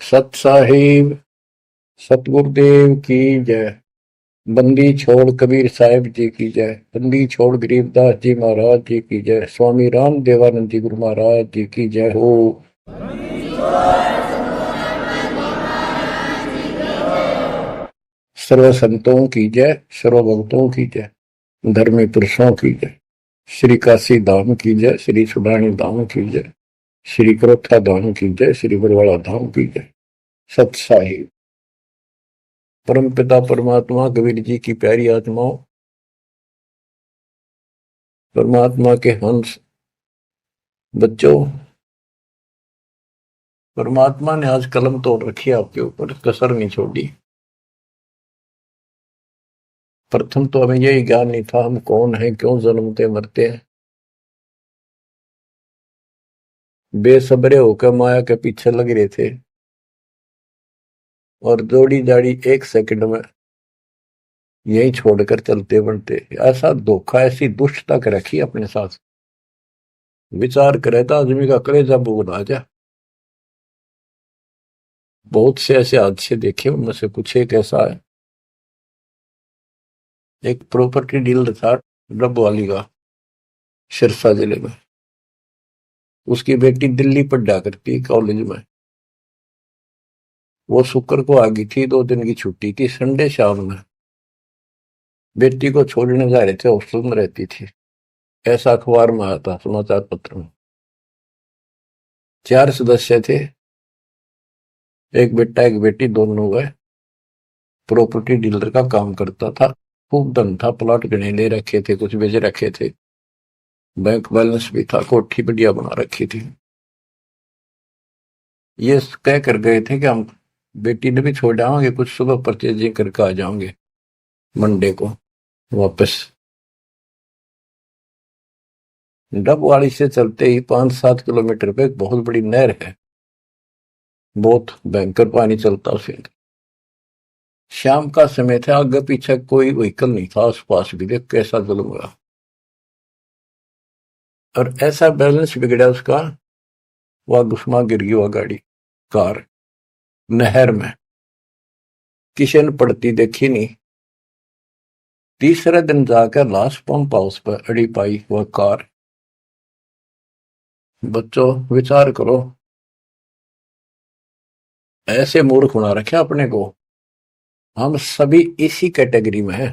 सत साहिब सतगुरुदेव की जय। बंदी छोड़ कबीर साहिब जी की जय। बंदी छोड़ गरीबदास जी महाराज जी की जय। स्वामी राम देवानंद जी गुरु महाराज जी की जय हो। सर्व संतों की जय, सर्व भक्तों की जय, धर्मी पुरुषों की जय। श्री काशी धाम की जय, श्री सुडानी धाम की जय, श्री क्रोथा धाम की जय, श्री बरवाड़ा धाम की जय। सत साहिब परम पिता परमात्मा कबीर जी की प्यारी आत्माओं, परमात्मा के हंस बच्चों, परमात्मा ने आज कलम तोड़ रखी है आपके ऊपर, कसर नहीं छोड़ी। प्रथम तो हमें यही ज्ञान नहीं था हम कौन हैं, क्यों जन्मते मरते हैं। बेसब्रे होकर माया के पीछे लग रहे थे और जोड़ी जाड़ी एक सेकंड में यही छोड़कर चलते बनते। ऐसा धोखा, ऐसी दुष्टता कर रखी अपने साथ। विचार करे तो आदमी का कलेजा बोल आ जा। बहुत से ऐसे हादसे देखे, उनमें से कुछ एक ऐसा है। एक प्रॉपर्टी डीलर था डबवाली का, सिरसा जिले में। उसकी बेटी दिल्ली पढ़ा करती कॉलेज में। वो शुक्र को आ गई थी, 2 दिन की छुट्टी थी। संडे शाम में बेटी को छोड़ने जा रहे थे, हॉस्टल में रहती थी। ऐसा अखबार में आया था, समाचार पत्र में। 4 सदस्य थे, एक बेटा एक बेटी, दोनों गए। प्रॉपर्टी डीलर का काम करता था, खूब धन था, प्लॉट गणे ले रखे थे, कुछ बेच रखे थे, बैंक बैलेंस भी था, कोठी बढ़िया बना रखी थी। ये कह कर गए थे कि हम बेटी ने भी छोड़ आएंगे, कुछ सुबह परचेजिंग करके आ जाओगे मंडे को वापस। डबवाली से चलते ही 5-7 किलोमीटर पे एक बहुत बड़ी नहर है, बहुत भयंकर पानी चलता उसे। शाम का समय था, आगे पीछे कोई व्हीकल नहीं था आसपास भी। देख कैसा जुल्म हुआ, और ऐसा बैलेंस बिगड़ा उसका, वह घुसमा गिर गई वह गाड़ी, कार नहर में। किसी ने पड़ती देखी नहीं। तीसरे दिन जाकर लाश पंप हाउस पर अड़ी पाई वह कार। बच्चों विचार करो, ऐसे मूर्ख बना रखे अपने को। हम सभी इसी कैटेगरी में हैं।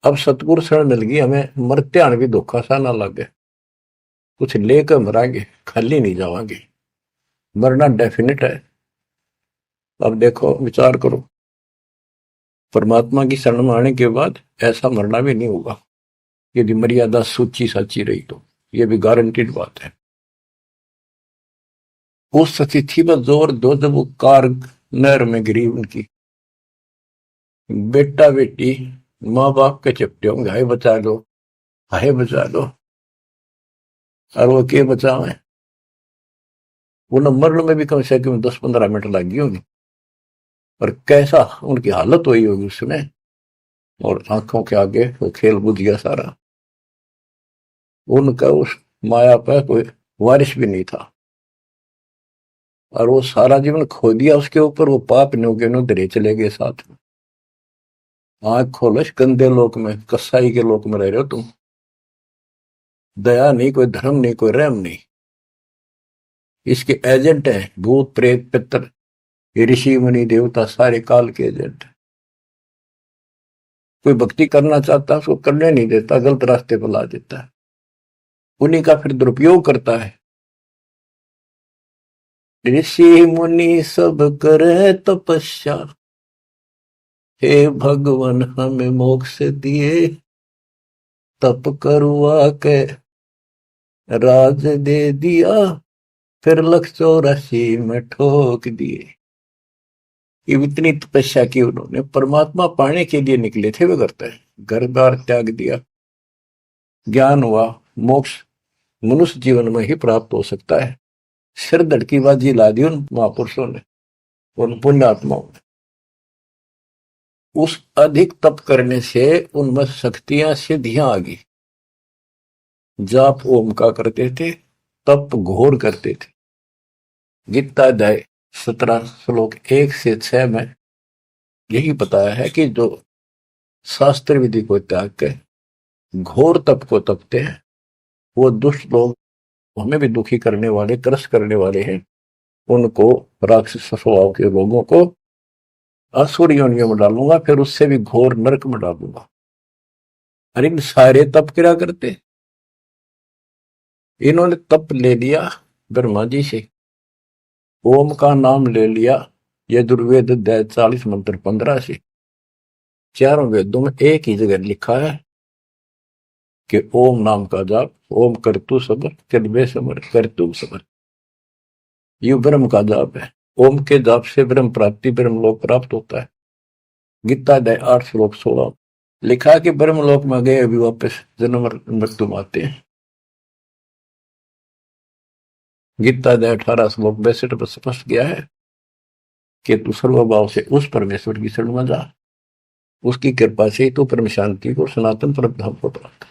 अब सतगुरु शरण मिल गई हमें, मरते आने भी धोखा सा ना लगे। कुछ लेकर मरांगे, खाली नहीं जावांगे। मरना डेफिनेट है। अब देखो विचार करो, परमात्मा की शरण में आने के बाद ऐसा मरना भी नहीं होगा, यदि मर्यादा सूची साची रही तो। यह भी गारंटीड बात है। उस स्थिति में जोर दो जब वो कार नहर में गिरी उनकी। बेटा बेटी माँ बाप के चपटे होंगे, हाय बचा लो, हाय बचा लो। और वो के बचावे, वो मरण में भी कम से कम 10-15 मिनट लग गई होगी। और कैसा उनकी हालत हुई होगी उसमें, और आंखों के आगे वो खेल बुझ गया सारा। उनका उस माया पर कोई वारिश भी नहीं था, और वो सारा जीवन खो दिया उसके ऊपर। वो पाप नो धरे चले गए साथ में। आंख खोलश, गंदे लोक में, कसाई के लोक में रह रहे हो तुम। दया नहीं, कोई धर्म नहीं, कोई रहम नहीं। इसके एजेंट है भूत प्रेत पितर, ऋषि मुनि देवता, सारे काल के एजेंट। कोई भक्ति करना चाहता है उसको करने नहीं देता, गलत रास्ते पर ला देता है, उन्हीं का फिर दुरुपयोग करता है। ऋषि मुनि सब करे तपस्या, हे भगवान हमें मोक्ष दिए, तप करवा के राज दे दिया, फिर 184 में ठोक दिए। ये इतनी तपस्या की उन्होंने, परमात्मा पाने के लिए निकले थे। वे करते हैं, घर बार त्याग दिया, ज्ञान हुआ, मोक्ष मनुष्य जीवन में ही प्राप्त हो सकता है। सिर धड़की बाजी ला दी उन महापुरुषों ने, उन पुण्यात्माओं ने। उस अधिक तप करने से उनमें शक्तियां सिद्धियां आ गई। जाप ओम का करते थे, तप घोर करते थे। गीता अध्याय 17 श्लोक 1 से 6 में यही बताया है कि जो शास्त्र विधि को त्याग के घोर तप को तपते हैं, वो दुष्ट लोग, हमें भी दुखी करने वाले, ग्रस्त करने वाले हैं, उनको, राक्षस स्वभाव के लोगों को असुर योनियों में डालूंगा, फिर उससे भी घोर नरक में डालूंगा। अरे इन सारे तप क्या करते, इन्होंने तप ले लिया ब्रह्मा जी से, ओम का नाम ले लिया यजुर्वेद अध्याय 40 मंत्र 15 से। चारों वेदों में एक ही जगह लिखा है कि ओम नाम का जाप, ओम करतु सबर चलबे समर करतु सबर, ये ब्रह्म का जाप है। ओम के जाप से ब्रह्म प्राप्ति, ब्रह्म लोक प्राप्त होता है। गीता अध्याय 8 श्लोक 16 लिखा कि ब्रह्म लोक में गए अभी वापस जन्म मृत्यु आते हैं। गीता अध्याय 18 श्लोक 62 पर स्पष्ट किया है कि तू सर्वभाव से उस परमेश्वर की शरण में जा, उसकी कृपा से तो परम शांति को, सनातन परम धाम को प्राप्त।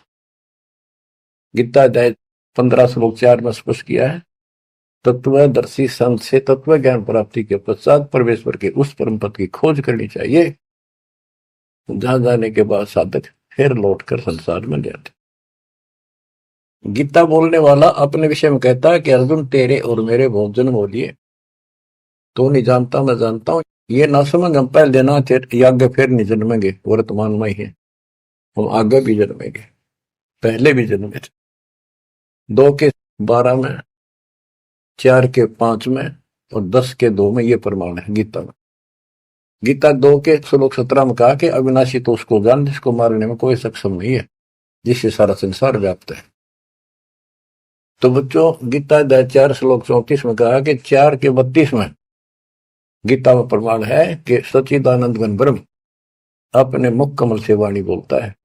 गीता अध्याय 15 श्लोक 4 में स्पष्ट किया है, तत्वदर्शी संत से तत्व ज्ञान प्राप्ति के पश्चात परमेश्वर के उस परम पद की खोज करनी चाहिए, जहां जाने के बाद साधक फिर लौटकर संसार में जाते। गीता बोलने वाला अपने विषय में कहता है कि अर्जुन तेरे और मेरे बहुत जन्म हो लिए, तू नहीं जानता मैं जानता हूं, ये ना समझ हम पहले देना आगे फिर नहीं जन्मेंगे, वर्तमान में ही है, हम आगे भी जन्मेंगे, पहले भी जन्मे थे। 2 के 12 में, 4 के 5 में और 10 के 2 में ये प्रमाण है गीता में। गीता 2 के श्लोक 17 में कहा कि अविनाशी तो उसको जान जिसको मारने में कोई सक्षम नहीं है, जिससे सारा संसार व्याप्त है। तो बच्चों, गीता अध्याय 4 श्लोक 34 में कहा कि 4 के 32 में गीता में प्रमाण है कि सच्चिदानंद घन ब्रह्म अपने मुख कमल से वाणी बोलता है।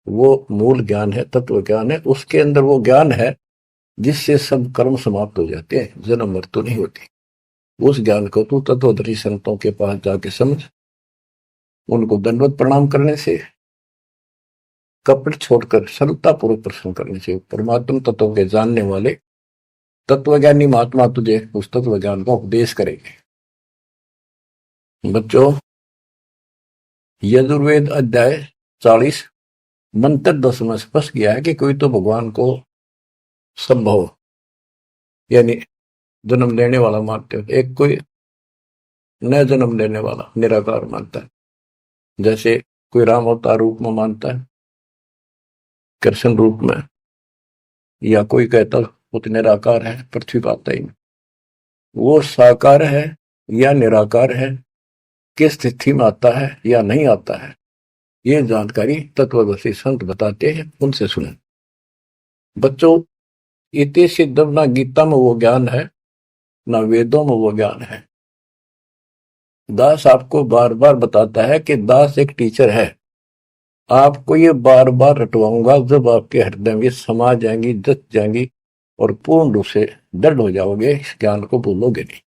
वो मूल ज्ञान है, तत्व ज्ञान है, उसके अंदर वो ज्ञान है जिससे सब कर्म समाप्त हो जाते हैं, जन्म मृत्यु नहीं होती। उस ज्ञान को तू तत्वदर्शी संतों के पास जाके समझ, उनको दंडवत प्रणाम करने से, कपट छोड़कर सरलता पूर्वक प्रश्न करने से परमात्मा तत्व के जानने वाले तत्वज्ञानी महात्मा तुझे उस तत्व ज्ञान का उपदेश करेंगे। बच्चों, यजुर्वेद अध्याय 40 मंत्र 10 में स्पष्ट किया है कि कोई तो भगवान को संभव यानी जन्म लेने वाला मानते हो, एक कोई न जन्म लेने वाला निराकार मानता है, जैसे कोई राम अवतार रूप में मानता है, कृष्ण रूप में, या कोई कहता वो तो निराकार है, पृथ्वी पर आता ही नहीं। वो साकार है या निराकार है, किस स्थिति में आता है या नहीं आता है, ये जानकारी तत्वदर्शी संत बताते हैं, उनसे सुने। बच्चों, इति सिद्धम, ना गीता में वो ज्ञान है ना वेदों में वो ज्ञान है। दास आपको बार बार बताता है कि दास एक टीचर है, आपको ये बार बार रटवाऊंगा, जब आपके हृदय में समा जाएंगी, जच जाएंगी और पूर्ण रूप से दृढ़ हो जाओगे, इस ज्ञान को भूलोगे नहीं।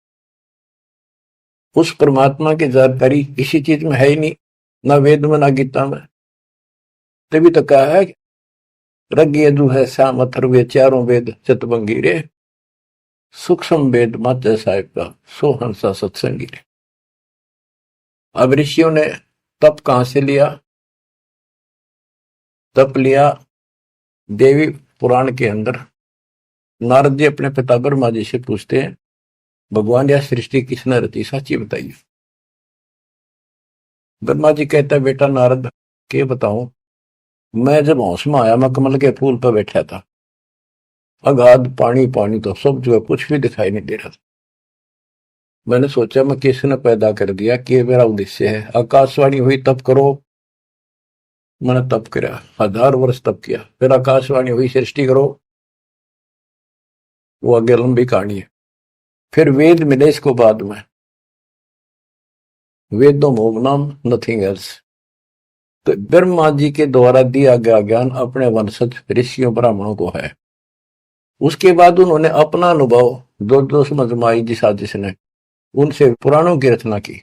उस परमात्मा की जानकारी इसी चीज में है ही नहीं, ना वेद में ना गीता में। तभी तो कहा है रग यजु है श्याम अथर्वे चारों वेद चतुर्भंगी रे, सूक्ष्म वेद मात्र साहिब का सो हंसा सत्संगी रे। अब ऋषियों ने तप कहां से लिया? तप लिया देवी पुराण के अंदर। नारद जी अपने पिता ब्रह्मा जी से पूछते हैं, भगवान यह सृष्टि किसने रची, साची बताइए। ब्रह्मा जी कहता है, बेटा नारद के बताऊं, मैं जब होश में आया, मैं कमल के फूल पर बैठा था, अगाध पानी पानी तो सब जो है, कुछ भी दिखाई नहीं दे रहा था। मैंने सोचा मैं किसने पैदा कर दिया, कि मेरा उद्देश्य है। आकाशवाणी हुई तप करो, मैंने तप किया, 1000 वर्ष तप किया। फिर आकाशवाणी हुई सृष्टि करो, वो आगे लंबी कहानी है। फिर वेद मिले इसको बाद में, वेदों मोम नाम नथिंग एल्स। तो ब्रह्मा जी के द्वारा दिया गया ज्ञान अपने वंशज ऋषियों ब्राह्मणों को है। उसके बाद उन्होंने अपना अनुभव जो समझ में आई जिस आदिश ने, उनसे पुराणों की रचना की।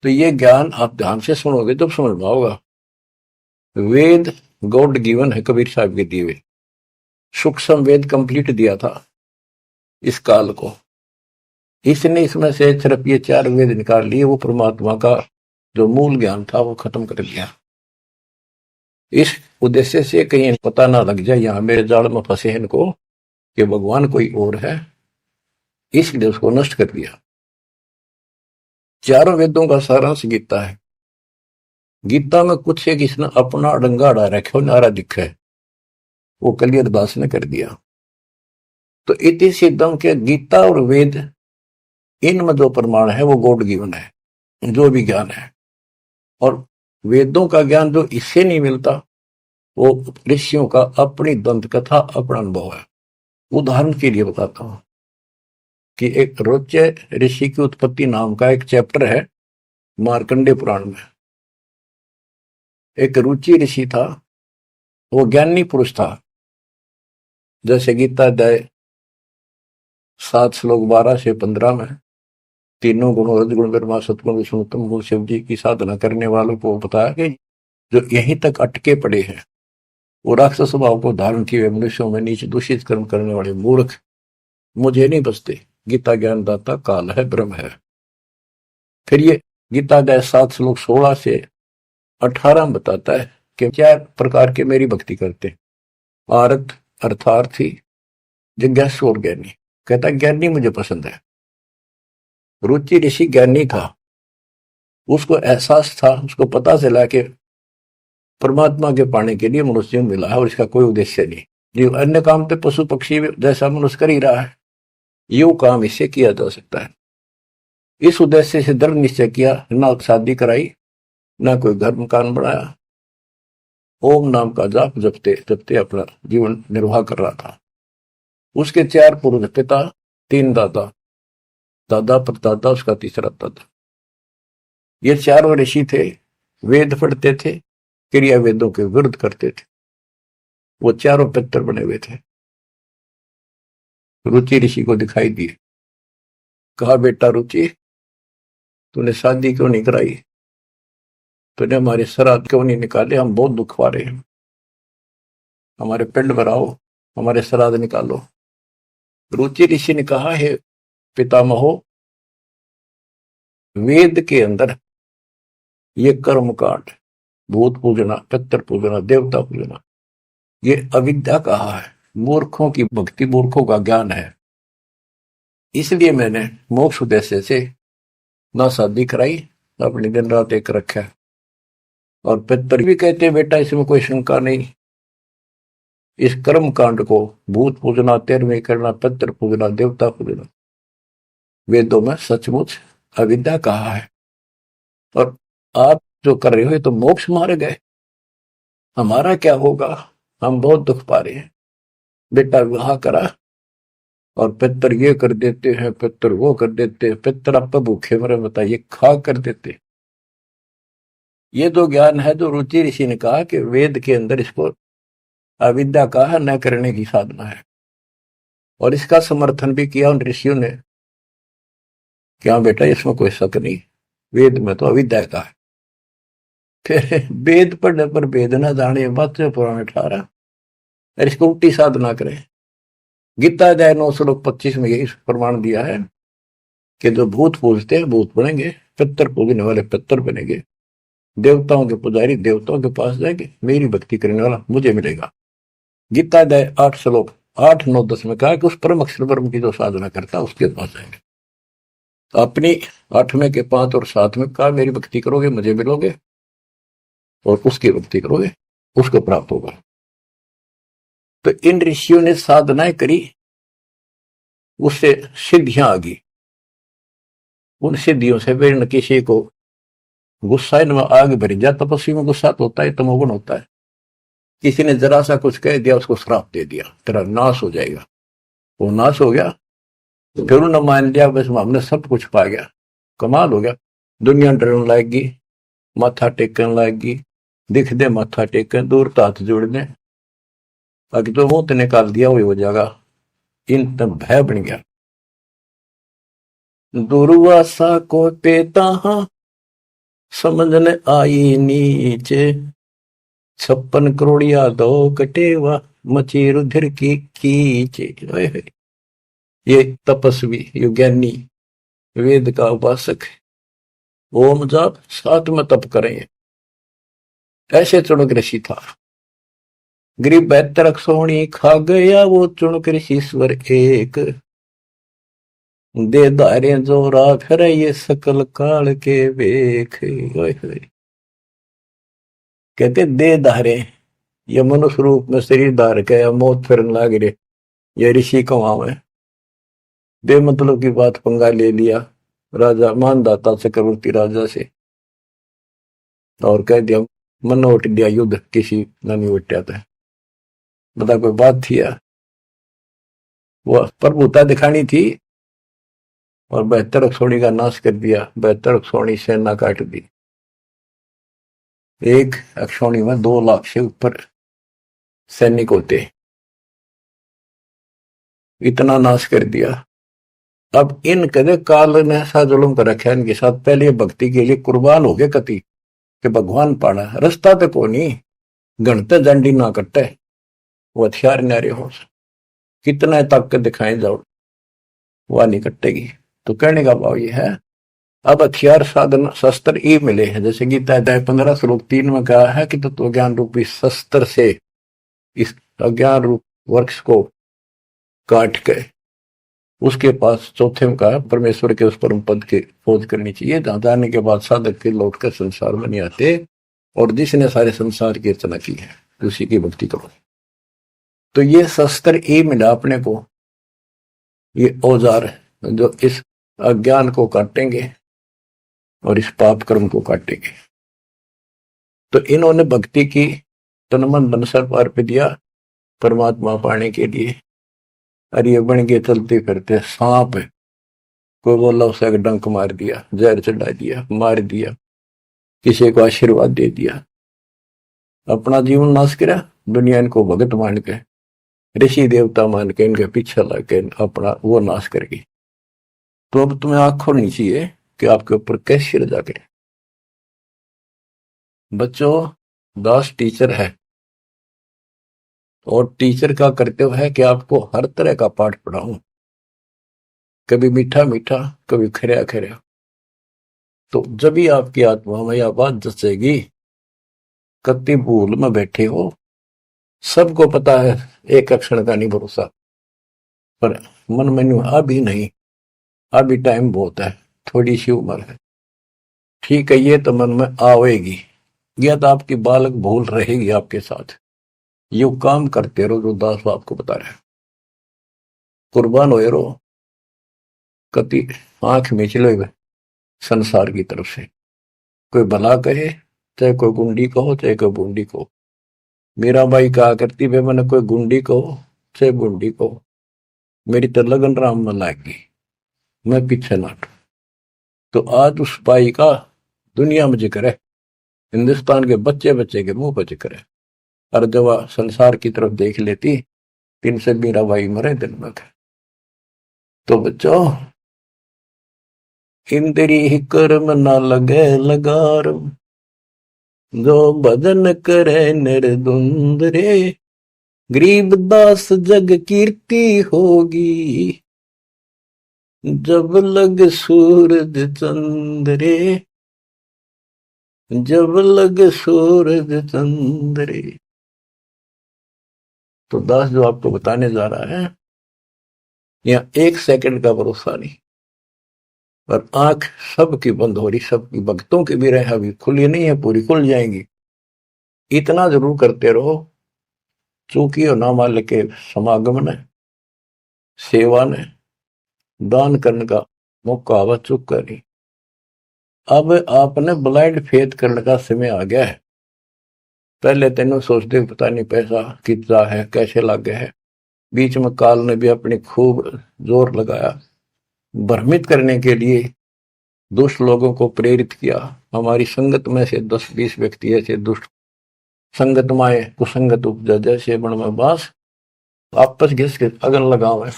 तो ये ज्ञान आप ध्यान से सुनोगे तब समझ में आओगा। वेद गॉड गिवन है, कबीर साहब के दिए हुए। सूक्ष्म वेद कंप्लीट दिया था इस काल को, इसने इसमें से सिर्फ ये 4 वेद निकाल लिए, वो परमात्मा का जो मूल ज्ञान था वो खत्म कर दिया। इस उद्देश्य से कहीं पता ना लग जाए यहां मेरे जाल में फंसे हैं इनको कि भगवान कोई और है, इसलिए उसको नष्ट कर दिया। 4 वेदों का सारांश गीता है। गीता में कुछ एक इसने अपना डंगा अड़ा रखे, नारा दिखा है, वो कलियर दास ने कर दिया। तो इति सिद्धम के गीता और वेद, इनमें जो प्रमाण है वो गॉड गिवन है, जो भी ज्ञान है। और वेदों का ज्ञान जो इससे नहीं मिलता वो ऋषियों का अपनी दंत कथा, अपना अनुभव है। उदाहरण के लिए बताता हूं कि एक रोचे ऋषि की उत्पत्ति नाम का एक चैप्टर है मार्कंडे पुराण में। एक रुचि ऋषि था, वो ज्ञानी पुरुष था। जैसे गीता अध्याय 7 श्लोक 12 से 15 में तीनों गुणों रजगुण ब्रह्मा सतगुण विष्णुतम गुण शिव जी की साधना करने वालों को बताया कि जो यहीं तक अटके पड़े हैं, वो राक्षस स्वभाव को धारण किए हुए मनुष्यों में नीचे दूषित कर्म करने वाले मूर्ख मुझे नहीं बसते। गीता ज्ञान दाता काल है, ब्रह्म है। फिर ये गीता अध्याय 7 श्लोक 16 से 18 में बताता है कि 4 प्रकार के मेरी भक्ति करते, आरत, अर्थार्थी, जिज्ञासु और ज्ञानी। कहता ज्ञानी मुझे पसंद है। रुचि ऋषि ज्ञानी था, उसको एहसास था, उसको पता चला कि परमात्मा के पाने के लिए मनुष्य मिला है और इसका कोई उद्देश्य नहीं। जो अन्य काम तो पशु पक्षी जैसा मनुष्य कर ही रहा है, यो काम इससे किया जा सकता है। इस उद्देश्य से दृढ़ निश्चय किया, ना शादी कराई, ना कोई घर मकान बनाया, ओम नाम का जाप जपते जपते अपना जीवन निर्वाह कर रहा था। उसके 4 पुरुष, पिता, 3 दादा, दादा परदादा, उसका तीसरा दादा। ये 4 ऋषि थे, वेद पढ़ते थे, क्रिया वेदों के विरुद्ध करते थे। वो 4 पितर बने हुए थे। रुचि ऋषि को दिखाई दिए, कहा बेटा रुचि, तूने शादी क्यों नहीं कराई, तूने हमारे श्राद्ध क्यों नहीं निकाले, हम बहुत दुख पा रहे हैं, हमारे पिंड भराओ, हमारे श्राद्ध निकालो। रुचि ऋषि ने कहा, हे पितामहो, वेद के अंदर ये कर्म कांड, भूत पूजना, पितर पूजना, देवता पूजना, ये अविद्या कहा है, मूर्खों की भक्ति, मूर्खों का ज्ञान है। इसलिए मैंने मोक्ष उद्देश्य से ना शादी कराई, अपनी दिन रात एक रखा। और पितर भी कहते बेटा इसमें कोई शंका नहीं, इस कर्म कांड को भूत पूजना, 13वें करना, पितर पूजना, देवता पूजना, वेदों में सचमुच अविद्या कहा है। और आप जो कर रहे हो तो मोक्ष मारे गए, हमारा क्या होगा, हम बहुत दुख पा रहे हैं। बेटा विवाह करा और पितर ये कर देते हैं, पितर वो कर देते हैं, पितर आप भूखे मरे बताइए, खा कर देते। ये तो ज्ञान है जो रुचि ऋषि ने कहा कि वेद के अंदर इसको अविद्या कहा, न करने की साधना है। और इसका समर्थन भी किया उन ऋषियों ने, क्या बेटा इसमें कोई शक नहीं, वेद में तो अविद्या का है। फिर वेद पढ़ने पर वेद न जाने, बात पुराने 18, और इसको उल्टी साधना करें। गीता अध्याय 9 श्लोक 25 में यही प्रमाण दिया है कि जो भूत पूजते हैं भूत बनेंगे, पितर पूजने वाले पितर बनेंगे, देवताओं के पुजारी देवताओं के पास जाएंगे, मेरी भक्ति करने वाला मुझे मिलेगा। गीता अध्याय 8 श्लोक 8, 9, 10 में कहा कि उस परम अक्षर ब्रह्म की जो साधना करता है उसके पास जाएंगे। अपनी 8वें के 5 और 7 में कहा मेरी भक्ति करोगे मुझे मिलोगे, और उसकी भक्ति करोगे उसको प्राप्त होगा। तो इन ऋषियों ने साधनाएं करी, उससे सिद्धियां आ गई। उन सिद्धियों से फिर न किसी को गुस्सा में आग भरी जा, तपस्वी में गुस्सा तो होता है, तमोगुण होता है। किसी ने जरा सा कुछ कह दिया, उसको श्राप दे दिया, तेरा नाश हो जाएगा। वो नाश हो गया, फिर उन्होंने मान लिया बस हमने सब कुछ पा गया, कमाल हो गया। दुनिया डरने लगेगी, माथा टेकने लगेगी, दिख दे माथा टेकन, दूर तो हाथ जोड़ने, बाकी तो मुंह निकाल दिया वही हो जाएगा। इन तब भय बन गया। दुर्वासा को पेता समझने आई नीचे, 56 करोड़िया दो कटेवा, मची रुधिर की कीचे। ये तपस्वी, ये ज्ञानी वेद का उपासक है, ओम जाप साथ में तप करें। ऐसे चुनक ऋषि था। गरीब 72 सोनी खा गया वो चुनक ऋषि स्वर एक, दे दारे जो राख रहे ये सकल काल के वेख। ओए होए। कहते दे धारे, ये मनुष्य रूप में शरीर धार के या मौत फिरन लाग रहे, ये ऋषि कमाओ है। बे मतलब की बात पंगा ले लिया राजा मानदाता चक्रवर्ती राजा से, और कह दिया मन उठ दिया युद्ध किसी नहीं उठा था। बता कोई बात थी यार, वो प्रभुता दिखानी थी और 72 अक्षौणी का नाश कर दिया। 72 अक्षौणी सेना काट दी। एक अक्षौणी में 2 लाख से ऊपर सैनिक होते, इतना नाश कर दिया। अब इन कदे काल ने ऐसा जुल्म कर रखा इनके साथ, पहले भक्ति के लिए कुर्बान हो गए कति कि भगवान पाना रास्ता पे को नहीं, घंटे डंडी ना कटे, वो हथियार नारे हो, कितना ताकत दिखाए जाओ वह नहीं कटेगी। तो कहने का भाव ये है, अब हथियार साधन शस्त्र ही मिले हैं। जैसे गीता अध्याय 15 श्लोक 3 में कहा है कि तत्व ज्ञान रूपी शस्त्र से इस अज्ञान रूप वृक्ष को काट के उसके पास चौथे में कहा परमेश्वर के उस परम पद की खोज करनी चाहिए, जहां जाने के बाद साधक के लौट कर संसार में नहीं आते, और जिसने सारे संसार की रचना की है उसी की भक्ति करो। तो ये शस्त्र ही मिला अपने को, ये औजार जो इस अज्ञान को काटेंगे और इस पाप कर्म को काटेंगे। तो इन्होंने भक्ति की, तन मन धन सर्व अर्पित दिया परमात्मा पाने के लिए। और ये बन के चलते फिरते सांप है, कोई बोला उसे डंक मार दिया, जहर चढ़ा दिया, मार दिया, किसी को आशीर्वाद दे दिया, अपना जीवन नाश करा। दुनिया इनको भगत मान के, ऋषि देवता मान के, इनके पीछे लग के अपना वो नाश करेगी। तो अब तुम्हें आंख खोलनी चाहिए कि आपके ऊपर कैसी रजा करे। बच्चों, दास टीचर है, और टीचर का कर्तव्य है कि आपको हर तरह का पाठ पढ़ाऊं, कभी मीठा मीठा, कभी खरा खरा। तो जब भी आपकी आत्मा में यह बात जचेगी, कति भूल में बैठे हो, सबको पता है एक क्षण का नहीं भरोसा, पर मन में अभी नहीं, अभी टाइम बहुत है, थोड़ी सी उम्र है, ठीक है, ये तो मन में आवेगी, या तो आपकी बालक भूल रहेगी आपके साथ। यू काम करते रहो जो दास आपको बता रहे, कुर्बान हो रहो, कति आंख में चलो संसार की तरफ से। कोई भला कहे, चाहे कोई गुंडी कहो, चाहे कोई बूंदी कहो। मेरा भाई कहा करती वे, मैंने कोई गुंडी कहो चाहे बूंदी कहो, मेरी तो लगन राम में लाएगी, मैं पीछे नाट। तो आज उस भाई का दुनिया में जिक्र है, हिंदुस्तान के बच्चे बच्चे के मुंह पर जिक्र है। और जब वह संसार की तरफ देख लेती, तीन से मेरा भाई मरे दिन में। तो बच्चों, इंद्री ही कर्म न लगे लगार, जो भजन करे निर्द्वंद रे, गरीब दास जग कीर्ति होगी, जब लग सूरज चंद्रे, जब लग सूरज चंद्रे। तो दास जो आपको बताने जा रहा है, यहाँ 1 सेकंड का भरोसा नहीं, और आंख सबकी बंद हो रही, सबकी भक्तों की भी रहे, अभी खुली नहीं है, पूरी खुल जाएंगी। इतना जरूर करते रहो, चूंकि और नामाल के समागम ने, सेवा ने, दान करने का मौका आवा, चुक करी। अब आपने ब्लाइंड फेथ करने का समय आ गया है। पहले तेनों सोचते पता नहीं पैसा कितना है, कैसे लागे है। बीच में काल ने भी अपनी खूब जोर लगाया, भ्रमित करने के लिए दुष्ट लोगों को प्रेरित किया। हमारी संगत में से 10-20 व्यक्ति ऐसे दुष्ट संगत माए कुसंगत उपजा, जैसे बण में बांस, आपस घिस के अगन लगावे,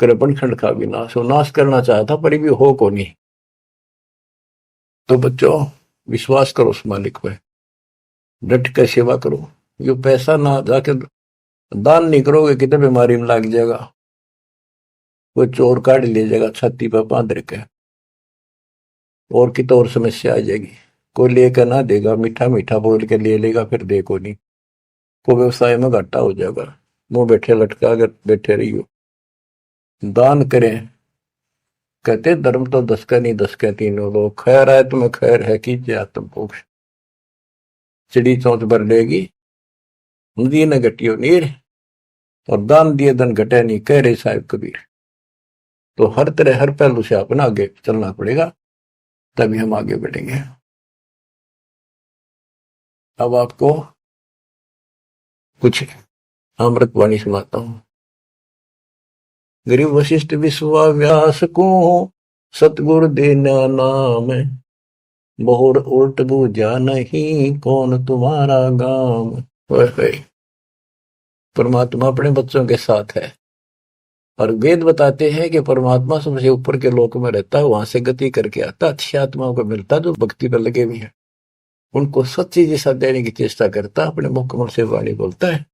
करे बनखंड का भी नाश हो। नाश करना चाहता पर भी हो को नहीं। तो बच्चों, विश्वास करो उस मालिक पे, डट कर सेवा करो। यो पैसा ना जाके दान नहीं करोगे, कितने बीमारी में लग जाएगा। कोई चोर काट ले जाएगा छाती पर बांध रखे, और की तो और समस्या आ जाएगी। कोई लेकर ना देगा, मीठा मीठा बोल के ले लेगा, फिर देखो नहीं, को व्यवसाय में घाटा हो जाएगा। मुंह बैठे लटका कर बैठे रहियो। दान करें, कहते धर्म तो 10 का नहीं 10 का तीनों लोग। खैर है तुम्हें खैर है कीजिए आत्म। चिड़ी चौंच भर लेगी, नदी न घटियो नीर, और दान दिए धन घटे नहीं, कह रहे साहिब कबीर। तो हर तरह हर पहलू से अपना आगे चलना पड़ेगा, तभी हम आगे बढ़ेंगे। अब आपको कुछ अमृत वाणी सुनाता हूं। गरीब वशिष्ठ विश्वाव्यास को सतगुरु देना नाम, बहुर उल्ट बूझा नहीं कौन तुम्हारा गाम। परमात्मा अपने बच्चों के साथ है, और वेद बताते हैं कि परमात्मा सबसे ऊपर के लोक में रहता है, वहां से गति करके आता, अच्छी आत्माओं को मिलता जो भक्ति पर लगे हुए हैं, उनको सच्ची दिशा देने की चेष्टा करता, अपने मुखकमल से वाणी बोलता है।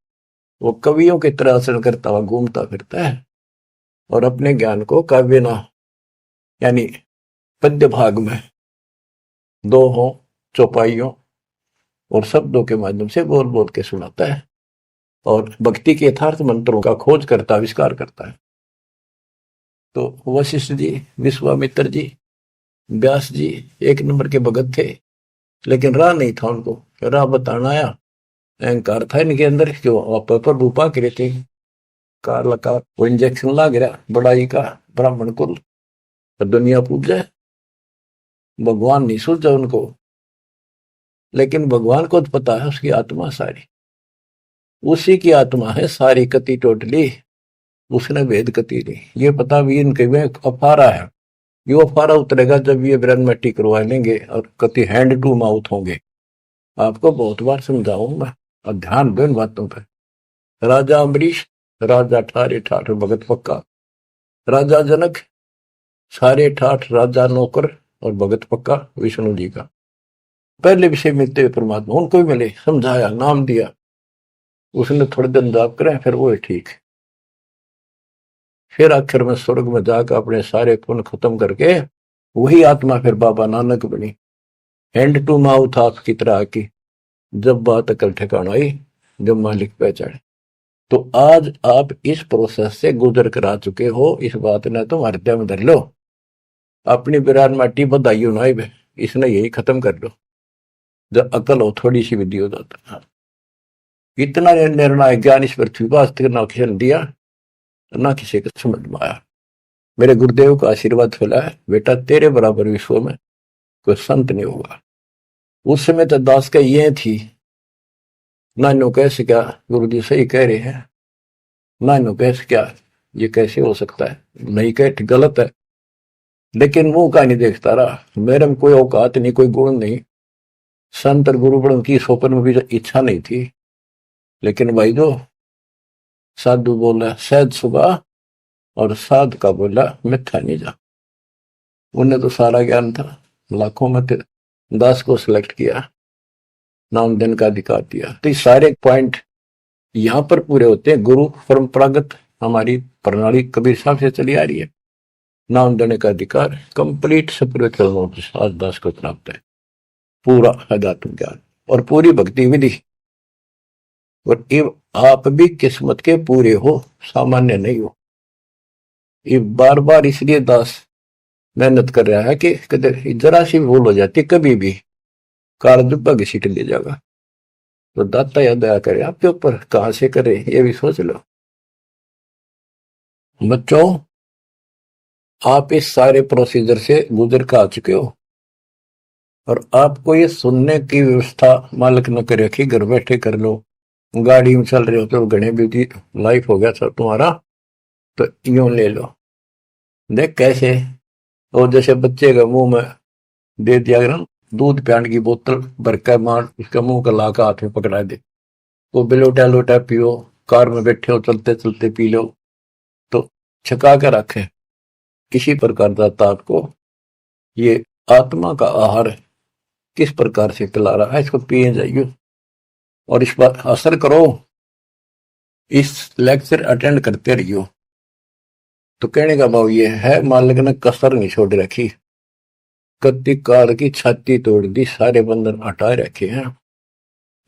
वो कवियों की तरह आचरण करता हुआ घूमता फिरता है, और अपने ज्ञान को काव्य ना यानी पद्य भाग में दोहों, चौपाइयों और शब्दों के माध्यम से बोल बोल के सुनाता है, और भक्ति के यथार्थ मंत्रों का खोज करता, आविष्कार करता है। तो वशिष्ठ जी, विश्वामित्र जी, व्यास जी एक नंबर के भगत थे, लेकिन राह नहीं था उनको, राह बताना आया। अहंकार था इनके अंदर, क्यों पर रूपा करे थे, कार लगा वो इंजेक्शन ला गिरा बड़ाई का, ब्राह्मण कुल दुनिया पूज जाए, भगवान नहीं सूझा उनको। लेकिन भगवान को तो पता है उसकी आत्मा सारी उसी की आत्मा है, सारी कति टोटली उसने भेद कति नहीं। ये पता भी इनके में अफारा है, ये अफारा उतरेगा जब ये ब्रह्म मट्टी करवा लेंगे और कति हैंड टू माउथ होंगे। आपको बहुत बार समझाऊं मैं, और ध्यान दो इन बातों पर। राजा अम्बरीश, राजा ठारे ठाठ भगत पक्का, राजा जनक सारे ठाठ राजा नौकर और भगत पक्का विष्णु जी का। पहले विषय मिलते हुए परमात्मा उनको भी मिले, समझाया, नाम दिया, उसने थोड़े दिन जाप करें, फिर वो ठीक। फिर आखिर में स्वर्ग में जाकर अपने सारे पुण्य खत्म करके वही आत्मा फिर बाबा नानक बनी, हैंड टू माउथ आपकी तरह की। जब बात अकल ठिकाना आई, जब मालिक पहचाने। तो आज आप इस प्रोसेस से गुजर कर आ चुके हो, इस बात ने तुम हृदय में धर लो। अपनी बिरान माटी बधाइयो ना, इसने यही खत्म कर लो। जब अकल हो थोड़ी सी विधि हो जाता। इतना निर्णायक ज्ञान इस पृथ्वी पर आज तक ना किसी ने दिया, ना किसी को समझ में आया। मेरे गुरुदेव का आशीर्वाद फैला है, बेटा तेरे बराबर विश्व में कोई संत नहीं होगा। उस समय तो दास का ये थी, नानो कैसे क्या गुरु जी सही कह रहे हैं, नानो कैसे क्या ये कैसे हो सकता है, नहीं कह गलत है, लेकिन मुंह का नहीं देखता रहा। मेरे में कोई औकात नहीं, कोई गुण नहीं, संत और गुरु बड़ों की सोपन में भी इच्छा नहीं थी। लेकिन भाई जो साधु बोला सहज सुबह, और साध का बोला मिथ्या नहीं जा। उन्हें तो सारा ज्ञान था, लाखों में दास को सिलेक्ट किया, नाम देने का अधिकार दिया। तो ये सारे पॉइंट यहां पर पूरे होते हैं। गुरु परंपरागत हमारी प्रणाली कबीर साहब से चली आ रही है। नाम देने का अधिकार कंप्लीट स्पिरिचुअल नॉलेज आज दास को प्राप्त है, पूरा अध्यात्म ज्ञान और पूरी भक्ति विधि। और आप भी किस्मत के पूरे हो, सामान्य नहीं हो। ये बार बार इसलिए दास मेहनत कर रहा है कि जरा सी भूल हो जाती कभी भी कार्य भाग्य सीट ले जाएगा। तो दाता या दया करे आपके ऊपर, कहां से करे ये भी सोच लो। बच्चों, आप इस सारे प्रोसीजर से गुजर कर आ चुके हो, और आपको ये सुनने की व्यवस्था मालिक न कर रखी, घर बैठे कर लो। गाड़ी में चल रहे हो तो घने बिजी लाइफ हो गया सर तुम्हारा, तो यूं ले लो। देख कैसे, और जैसे बच्चे का मुंह में दे दिया ना दूध प्यान की बोतल भर कर, मार उसका मुंह का लाकर हाथ में पकड़ा दे, वो बिलोटा लोटा पियो, कार में बैठे हो चलते चलते पी लो, तो छका कर रखे। किसी प्रकार दाता आपको ये आत्मा का आहार किस प्रकार से पिला रहा है, इसको पिए जाइए और इस पर असर करो। इस लेक्चर अटेंड करते रहियो। तो कहने का भाव ये है, मालिक ने कसर नहीं छोड़ रखी, कत्ती काल की छाती तोड़ दी, सारे बंधन हटा रखे हैं।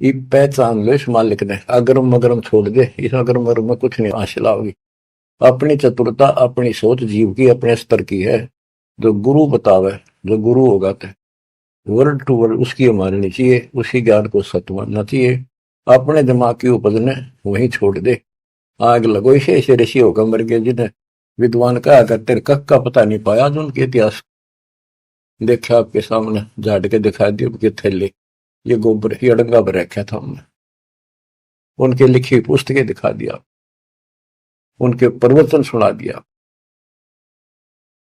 ये पहचान लो इस मालिक ने, अगरम मगरम छोड़ दे, इस अगरम मगरम में कुछ नहीं हासिल होगी। अपनी चतुरता अपनी सोच जीव की अपने स्तर की है, जो गुरु बतावे, जो गुरु होगा तो वर्ड टू वर्ड उसकी माननी चाहिए, उसी ज्ञान को सत्य मानना चाहिए। अपने दिमाग की उपज ने वहीं छोड़ दे। आग लगो इसे, ऐसे ऋषि होकर मर गए जिन्हें विद्वान कहा करते कक का पता नहीं पाया, जो उनके इतिहास देखा आपके सामने, झाड़ के दिखा दिए उनके थैले, ये गोबर ही अड़ंगा पर रखा था हमने, उनके लिखी पुस्तकें दिखा दिया, उनके प्रवचन सुना दिया।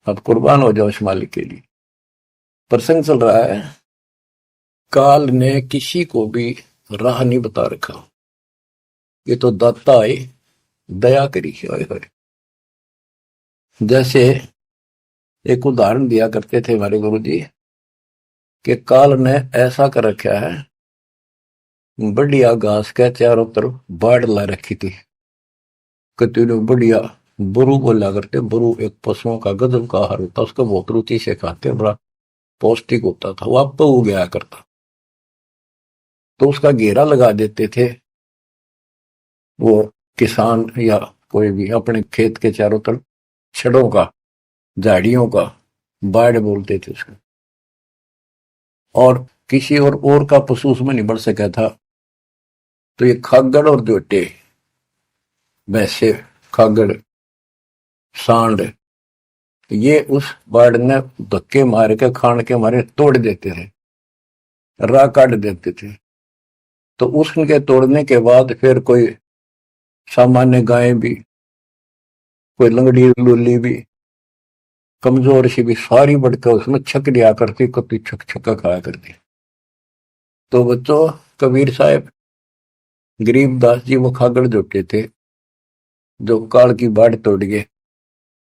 अब कुर्बान हो जाओ इस मालिक के लिए। प्रसंग चल रहा है, काल ने किसी को भी राह नहीं बता रखा, ये तो दाता है, दया करी है। जैसे एक उदाहरण दिया करते थे हमारे गुरु जी कि काल ने ऐसा कर रखा है, बढ़िया घास के चारों तरफ बाढ़ ला रखी थी, कतने बढ़िया बुरु बोला करते। बुरु एक पशुओं का गजब का आहार होता, उसको बहुत रुचि से खाते, बड़ा पौष्टिक होता था, वो आप तो गया करता, तो उसका घेरा लगा देते थे वो किसान या कोई भी अपने खेत के चारों तरफ, छड़ों का, झाड़ियों का, बाढ़ बोलते थे उसको। और किसी और का पशु उसमें नहीं बढ़ सका था, तो ये खागड़ और जोटे, भैंसे, खागड़, सांड, ये उस बाढ़ ने धक्के मार के खान के मारे तोड़ देते थे, राह काट देते थे। तो उसके तोड़ने के बाद फिर कोई सामान्य गाय भी, कोई लंगड़ी लूली भी, कमजोर सी भी, सारी बढ़कर उसमें छक लिया करती, कति छक छक्का खाया करती। तो बच्चों, कबीर साहब, गरीबदास जी वो खागड़ जोटे थे जो काल की बाढ़ तोड़ गए,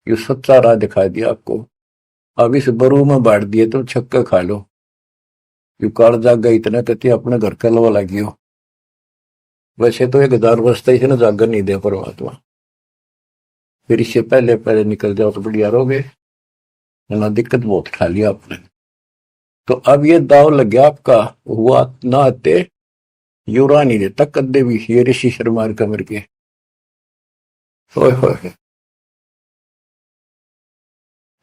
ये सच्चा राह दिखा दिया आपको। अब इस बरू में बांट दिए तो छक्का खा लो, यू काल जाग गई इतना कहती अपने घर का लवा लगी हो। वैसे तो 1000 वर्ष तक इसने जागर नहीं दिया परमात्मा, फिर इससे पहले पहले निकल जाओ तो बढ़िया रहोगे, ना दिक्कत बहुत खा लिया आपने। तो अब ये दाव लग गया आपका, हुआ ना आते युरा नहीं देता कदे भी, ये ऋषि शर्मा कमर के हो।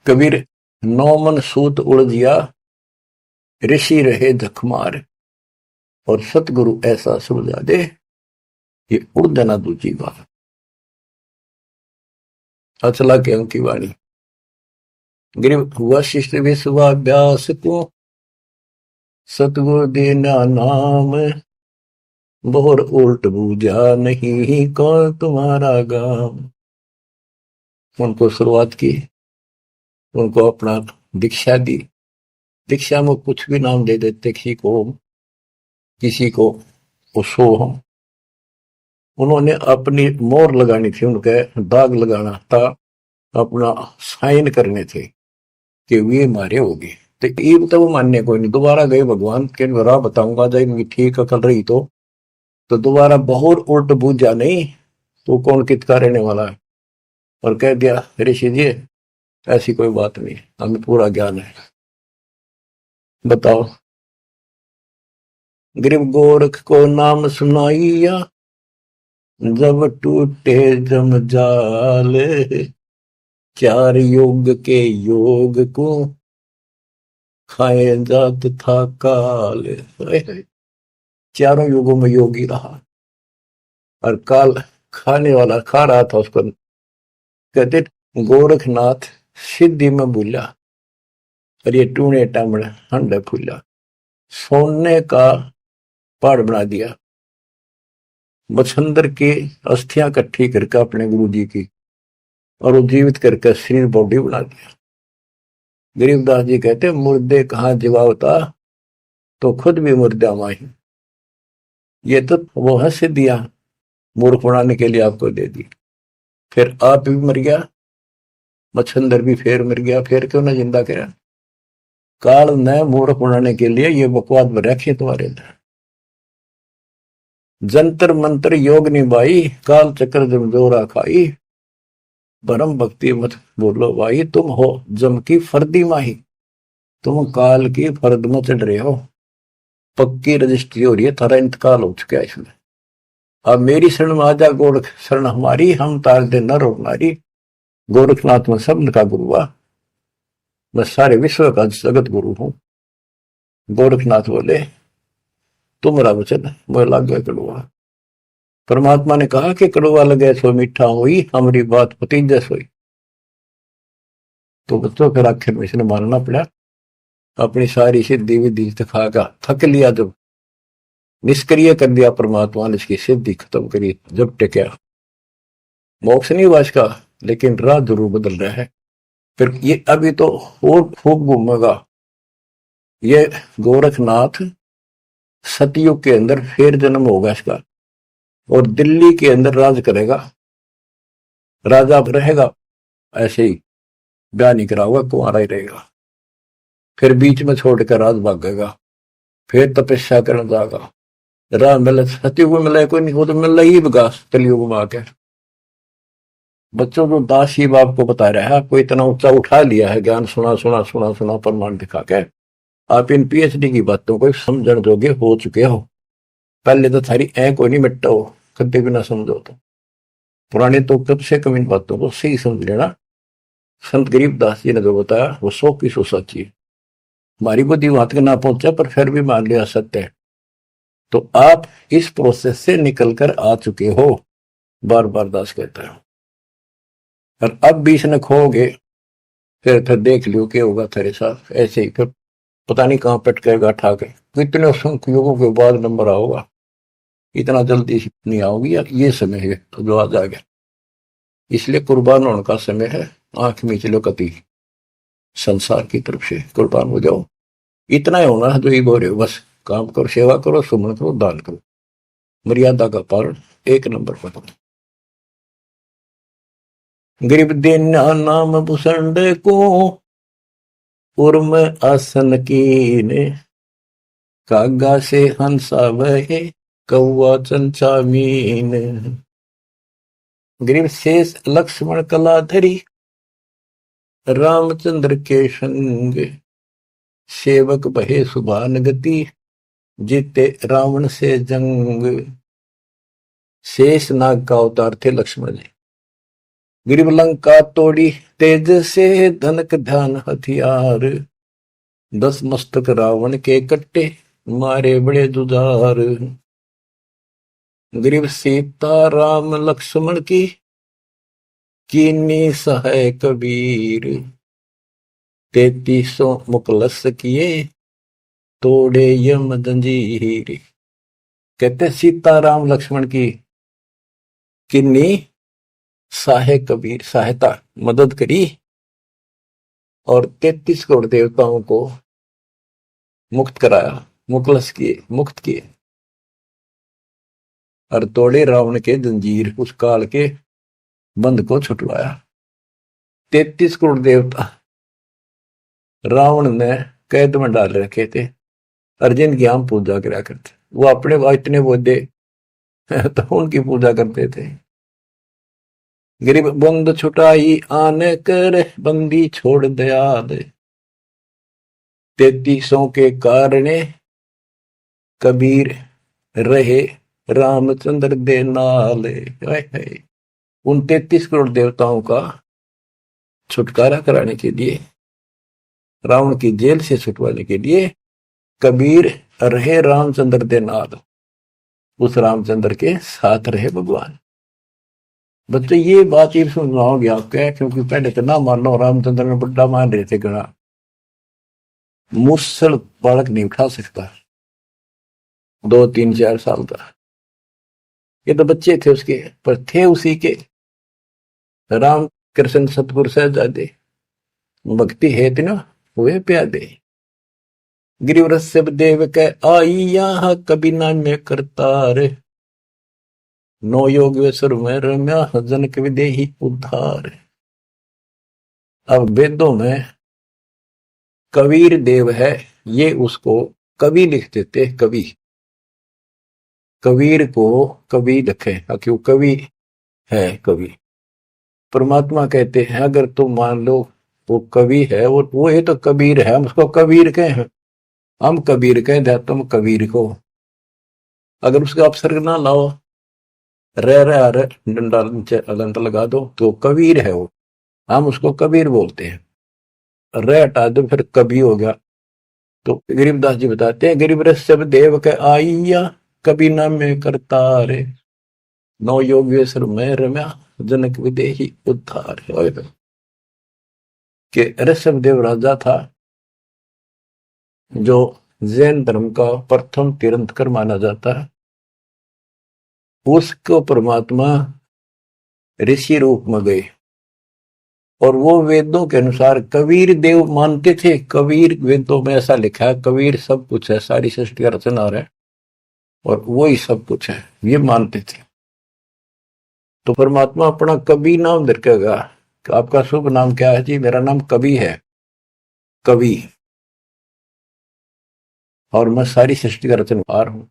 कबीर नौमन सूत उड़जिया, ऋषि रहे झकमार, और सतगुरु ऐसा सुलझा दे, ये उड़ देना दूजी बात। अचला के अंकी वाणी, गरीब वशिष्ठ विश्वाभ्यास को, सतगुरु देना नाम, बोर उल्ट बूझा नहीं कौन तुम्हारा गाम। उनको शुरुआत की, उनको अपना दीक्षा दी, दीक्षा में कुछ भी नाम दे देते, किसी को सोहम, उन्होंने अपनी मोहर लगानी थी, उनके दाग लगाना था, अपना साइन करने थे कि वे मारे होगे। तो ये तो वो मानने कोई नहीं, दोबारा गए भगवान के राह बताऊंगा, जब इनकी ठीक अकल रही तो दोबारा बहुत उल्ट बूझा नहीं, तो कौन कितका रहने वाला है। और कह दिया ऋषि जी ऐसी कोई बात नहीं, हमें पूरा ज्ञान है। बताओ, गरीब गोरख को नाम सुनाइया, जब टूटे जमजाल, 4 योग के योग को खाए जात था काल। चारों युगों में योगी रहा, और काल खाने वाला खा रहा था उसको। कहते गोरखनाथ सिद्धि में भूला, और ये टूणे टामण हंड फूला, सोने का पहाड़ बना दिया, बछंदर की अस्थियां इकट्ठी करके अपने गुरु जी की, और वो जीवित करके शरीर बॉडी बना दिया। गरीबदास जी कहते मुर्दे कहाँ जीवावता, तो खुद भी मुर्दा माही। ये तो वो है सिद्धियां, मूर्ख बनाने के लिए आपको दे दी, फिर आप भी मर गया, मच्छंदर भी फिर मर गया, फिर क्यों ना जिंदा करा। काल ने मूर्ख बनाने के लिए ये बकवास में रखी तुम्हारे अंदर। जंतर मंत्र योग निभाई, काल चक्र जमजोरा खाई, परम भक्ति मत बोलो भाई, तुम हो जम की फर्दी माही, तुम काल की फर्द में चढ़ रहे हो, पक्की रजिस्ट्री हो रही है, थारा इंतकाल हो चुका है इसमें। अब मेरी शरण में आजा गोरख शरण हमारी, हम तार दे नर और नारी, गोरखनाथ में सब का गुरु हुआ, मैं सारे विश्व का जगत गुरु हूं। गोरखनाथ बोले तुम्हारा वचन मैं लाग गया कड़ुआ। परमात्मा ने कहा कि कड़ुआ लगे सो मीठा हुई, हमारी बात पतीजस हुई। तो बच्चों फिर आखिर में इसने मानना पड़ा, अपनी सारी सिद्धि विधि दिखाकर थक लिया, जब निष्क्रिय कर दिया परमात्मा ने, इसकी सिद्धि खत्म करी, जब टिका मोक्ष नहीं हुआ इसका, लेकिन राह जरूर बदल रहा है। फिर ये अभी तो और खूब घूमेगा ये गोरखनाथ, सतयुग के अंदर फिर जन्म होगा इसका, और दिल्ली के अंदर राज करेगा, राजा रहेगा, ऐसे ही ब्याह नहीं कराऊंगा, कुंवारा ही रहेगा। फिर बीच में छोड़कर राज भागेगा, फिर तपस्या करने जाएगा, राह मिले सतयुग में मिले कोई नहीं, वो तो मिल ही बगा कलयुग में आकर। बच्चों को दास ही बाप को बता रहा है, आपको इतना ऊंचा उठा लिया है, ज्ञान सुना सुना सुना सुना प्रमाण दिखा के आप इन पीएचडी की बातों को समझण जोगे हो चुके हो। पहले तो थारी ऐ कोई नहीं मिट्टा हो, कभी भी ना समझो तो पुराने तो कब से कम इन बातों को सही समझ लेना। संत गरीबदास जी ने जो बताया वो 100% सच्ची है। हमारी बुद्धि वहां तक ना पहुंचा, पर फिर भी मान लिया सत्य है। तो आप इस प्रोसेस से निकल कर आ चुके हो, बार बार दास कहता है। और अब भी इसने खोगे, फिर देख लियो क्या होगा तेरे साथ, ऐसे ही फिर पता नहीं कहां पटकेगा ठा के, कितने युगों के बाद नंबर आओगा, इतना जल्दी नहीं आओगी, ये समय है तो जो आ जाएगा। इसलिए कुर्बान होने का समय है, आंख मीच लो कति संसार की तरफ से कुर्बान हो जाओ। इतना ही होना है जो ही बोल रहे हो, बस काम करो, सेवा करो, सुमन करो, दान करो, मर्यादा का पालन एक नंबर पर करो। गरीब देना नाम भूषण को, उर्म आसन कीने, कागा से हंसा वहे, कौआ चंचा मीन। गरीब शेष लक्ष्मण कलाधरी, रामचंद्र के संग, सेवक बहे सुभान गति, जीते रावण से जंग। शेष नाग का अवतार थे लक्ष्मण जी। गरीब लंका तोड़ी तेज से, धनक ध्यान हथियार, 10 मस्तक रावण के कट्टे, मारे बड़े जुझार। गरीब सीता राम लक्ष्मण की, कीनी सहाय कबीर, 3300 मुकलस किए, तोड़े यम जंजीर। कहते सीता राम लक्ष्मण की किन्नी सहाय कबीर, सहायता मदद करी, और 33 करोड़ देवताओं को मुक्त कराया, मुकलस किए, मुक्त किए, और तोड़े रावण के जंजीर, उस काल के बंद को छुटवाया। 33 करोड़ देवता रावण ने कैद में डाल रखे थे, अर्जुन की हम पूजा करा करते, वो अपने इतने बोधे तो उनकी पूजा करते थे। गरीब बंद छुटाई आन कर, बंदी छोड़ दया दे, 33 के कारण कबीर रहे रामचंद्र दे नाले। उन 33 करोड़ देवताओं का छुटकारा कराने के लिए, रावण की जेल से छुटवाने के लिए कबीर रहे रामचंद्र दे नाल, उस रामचंद्र के साथ रहे भगवान। बच्चे ये बात ही सुनना हो गया आपके, क्योंकि पहले तो ना मान लो, रामचंद्र ने बड़ा मान रहे थे गणा, मुसल बालक नहीं उठा सकता 2 3 4 साल का, ये तो बच्चे थे उसके, पर थे उसी के राम कृष्ण सतगुरु सहजादे, भक्ति है तीना हुए प्यादे। गिरिव रस्यब देव के आई यहाँ, कभी ना में करतार, नो योग वेसुर में रम्या, जनक विदेही उद्धार। अब वेदों में कबीर देव है, ये उसको कवि लिख देते, कवि, कबीर को कवि लिखे, क्यों कवि है कवि। परमात्मा कहते हैं अगर तुम मान लो वो कवि है, वो ये तो कबीर है, हम उसको कबीर कहें हैं, हम कबीर कहें दे तुम कबीर को, अगर उसका अपसर्ग ना लाओ, रह रहा रह डंडा अलंत लगा दो तो कबीर है वो, हम उसको कबीर बोलते हैं। रह हटा दो फिर कवि हो गया। तो गरीबदास जी बताते हैं गरीब रस सब देव के आइया, कभी ना में करता रे, नौ योगेश्वर में रम्या, जनक विदेही उद्धार। कि ऋषभ देव राजा था जो जैन धर्म का प्रथम तीर्थंकर माना जाता है, उसको परमात्मा ऋषि रूप में गए और वो वेदों के अनुसार कबीर देव मानते थे। कबीर वेदों में ऐसा लिखा है, कबीर सब कुछ है, सारी सृष्टि का रचनहार है और वो ही सब कुछ है, ये मानते थे। तो परमात्मा अपना कवि नाम रखेगा, आपका शुभ नाम क्या है जी? मेरा नाम कवि है, कवि, और मैं सारी सृष्टि का रचनहार हूं।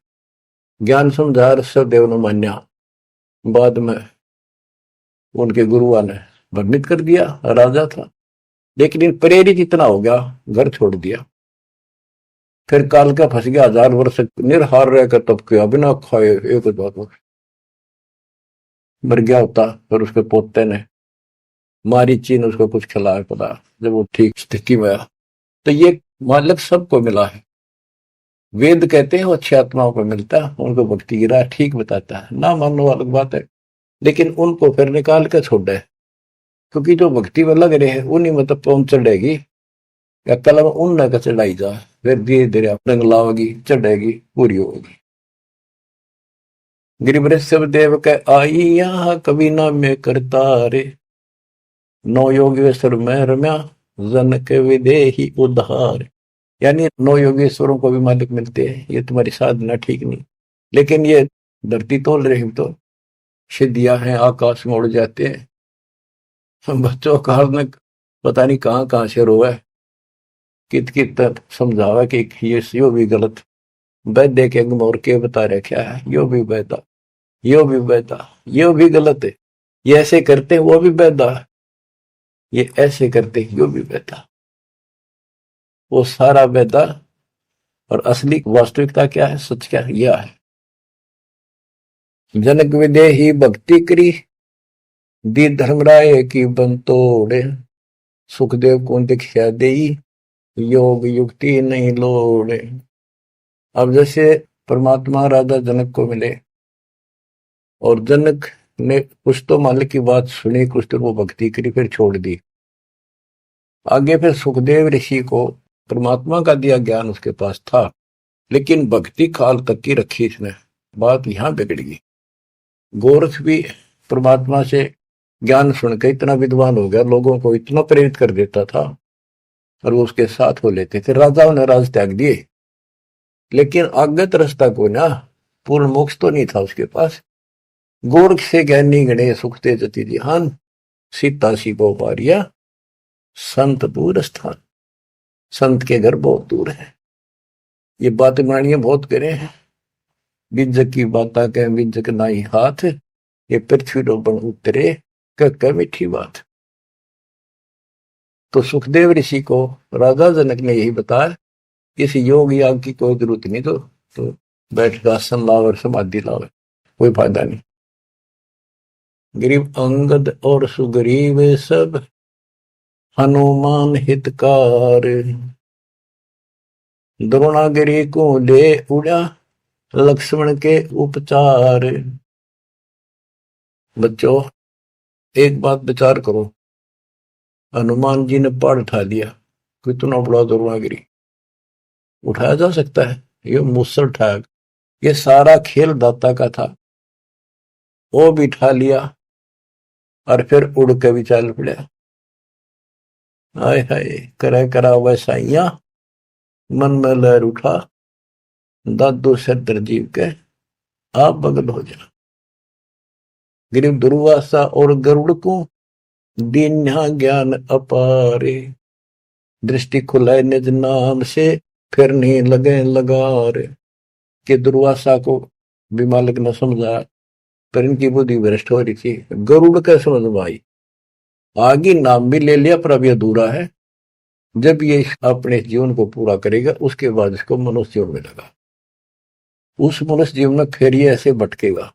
ज्ञान समझा ऋषभ देव ने मान्या, बाद में उनके गुरुआ ने वर्णित कर दिया, राजा था, लेकिन इन प्रेरित इतना हो गया, घर छोड़ दिया। फिर काल का फंस गया, 1000 वर्ष निर्हार रहकर तब किया, बिना खाए एक बात मर गया होता। फिर उसके पोते ने मारीची ने उसको कुछ खिलाया पता, जब वो ठीक स्थिति में आया। तो ये मालिक सबको मिला है। वेद कहते हैं वो अच्छी आत्माओं को मिलता है, उनको भक्ति की राह ठीक बताता है, ना मानने वाली बात है, लेकिन उनको फिर निकाल कर छोड़ है, क्योंकि जो भक्ति में लग रहे हैं उन्हीं में तो पहुंच चढ़ेगी, या कलम उन न चढ़ाई जा, फिर धीरे धीरे रंग लाओगी, चढ़ेगी, पूरी होगी। गिरिवर सब देव के आई यहाँ कभी ना में करता रे, नौ योगेश्वर में रम्या, जन के विदेही उद्धार। यानी 9 योगेश्वरों को भी मालिक मिलते हैं, ये तुम्हारी साधना ठीक नहीं, लेकिन ये धरती तोल रही तो सिद्धियां हैं, आकाश में उड़ जाते हैं। बच्चों का ने पता नहीं कहां कहां से रोए, कित कित समझावा कि ये यो भी गलत, वैद्य के और के बता रहे क्या है, यो भी वैदा, यो भी वैदा, यो भी गलत है, ये ऐसे करते हैं वो भी वैदा, ये ऐसे करते हैं यो भी वैदा। वो सारा वैदा और असली वास्तविकता क्या है, सच क्या है, यह है। जनक विदेही भक्ति करी, दी धर्मराय की बंतोड़े, सुखदेव को दिखा देई, योग युक्ति नहीं लोड़े। अब जैसे परमात्मा राजा जनक को मिले और जनक ने कुछ तो मालिक की बात सुनी, कुछ तो वो भक्ति करी, फिर छोड़ दी। आगे फिर सुखदेव ऋषि को परमात्मा का दिया ज्ञान उसके पास था, लेकिन भक्ति काल तक की रखी इसने, बात यहां बिगड़ गई। गोरख भी परमात्मा से ज्ञान सुनकर इतना विद्वान हो गया, लोगों को इतना प्रेरित कर देता था और वो उसके साथ हो लेते थे। राजाओं ने राज त्याग दिए, लेकिन आगत रास्ता को ना, पूर्ण मोक्ष तो नहीं था उसके पास। गोरख से ज्ञानी गणे सुखते जति ध्यान, सीता सी को पारिया, संत दूर स्थान। संत के घर बहुत दूर है, ये बात मानिए बहुत करे हैं। बिजक की बाता कह बिजक नाई हाथ, ये पृथ्वी रो बन उतरे कह मीठी बात। तो सुखदेव ऋषि को राजा जनक ने यही बताया, किसी योग याग की कोई जरूरत नहीं, तो बैठ के आसन लाओ और समाधि लाओ, कोई फायदा नहीं। गरीब अंगद और सुग्रीव सब, हनुमान हितकार, द्रोणागिरी को ले उड़ा, लक्ष्मण के उपचार। बच्चों एक बात विचार करो, हनुमान जी ने पहाड़ उठा लिया, कितना बड़ा द्रोणागिरी उठाया जा सकता है, ये मूसल उठाया, ये सारा खेल दाता का था, वो भी उठा लिया और फिर उड़ के भी चल पड़ा। हाय हाय करे करा वैसाइया, मन में लहर उठा, दादू से दरजीव के आप बगल हो जा। गिरिव दुर्वासा और गरुड़ को दीन्हा ज्ञान अपारे, दृष्टि खुलाए निज नाम से, फिर नहीं लगे लगारे। कि दुर्वासा को भी मालिक न समझा, पर इनकी बुद्धि भ्रष्ट हो रही थी, गरुड़ के समझ में आई, आगे नाम भी ले लिया पर अब ये अधूरा है। जब ये अपने जीवन को पूरा करेगा उसके बाद इसको मनुष्य जीवन मिलेगा। उस मनुष्य जीवन में फिर ये ऐसे भटकेगा,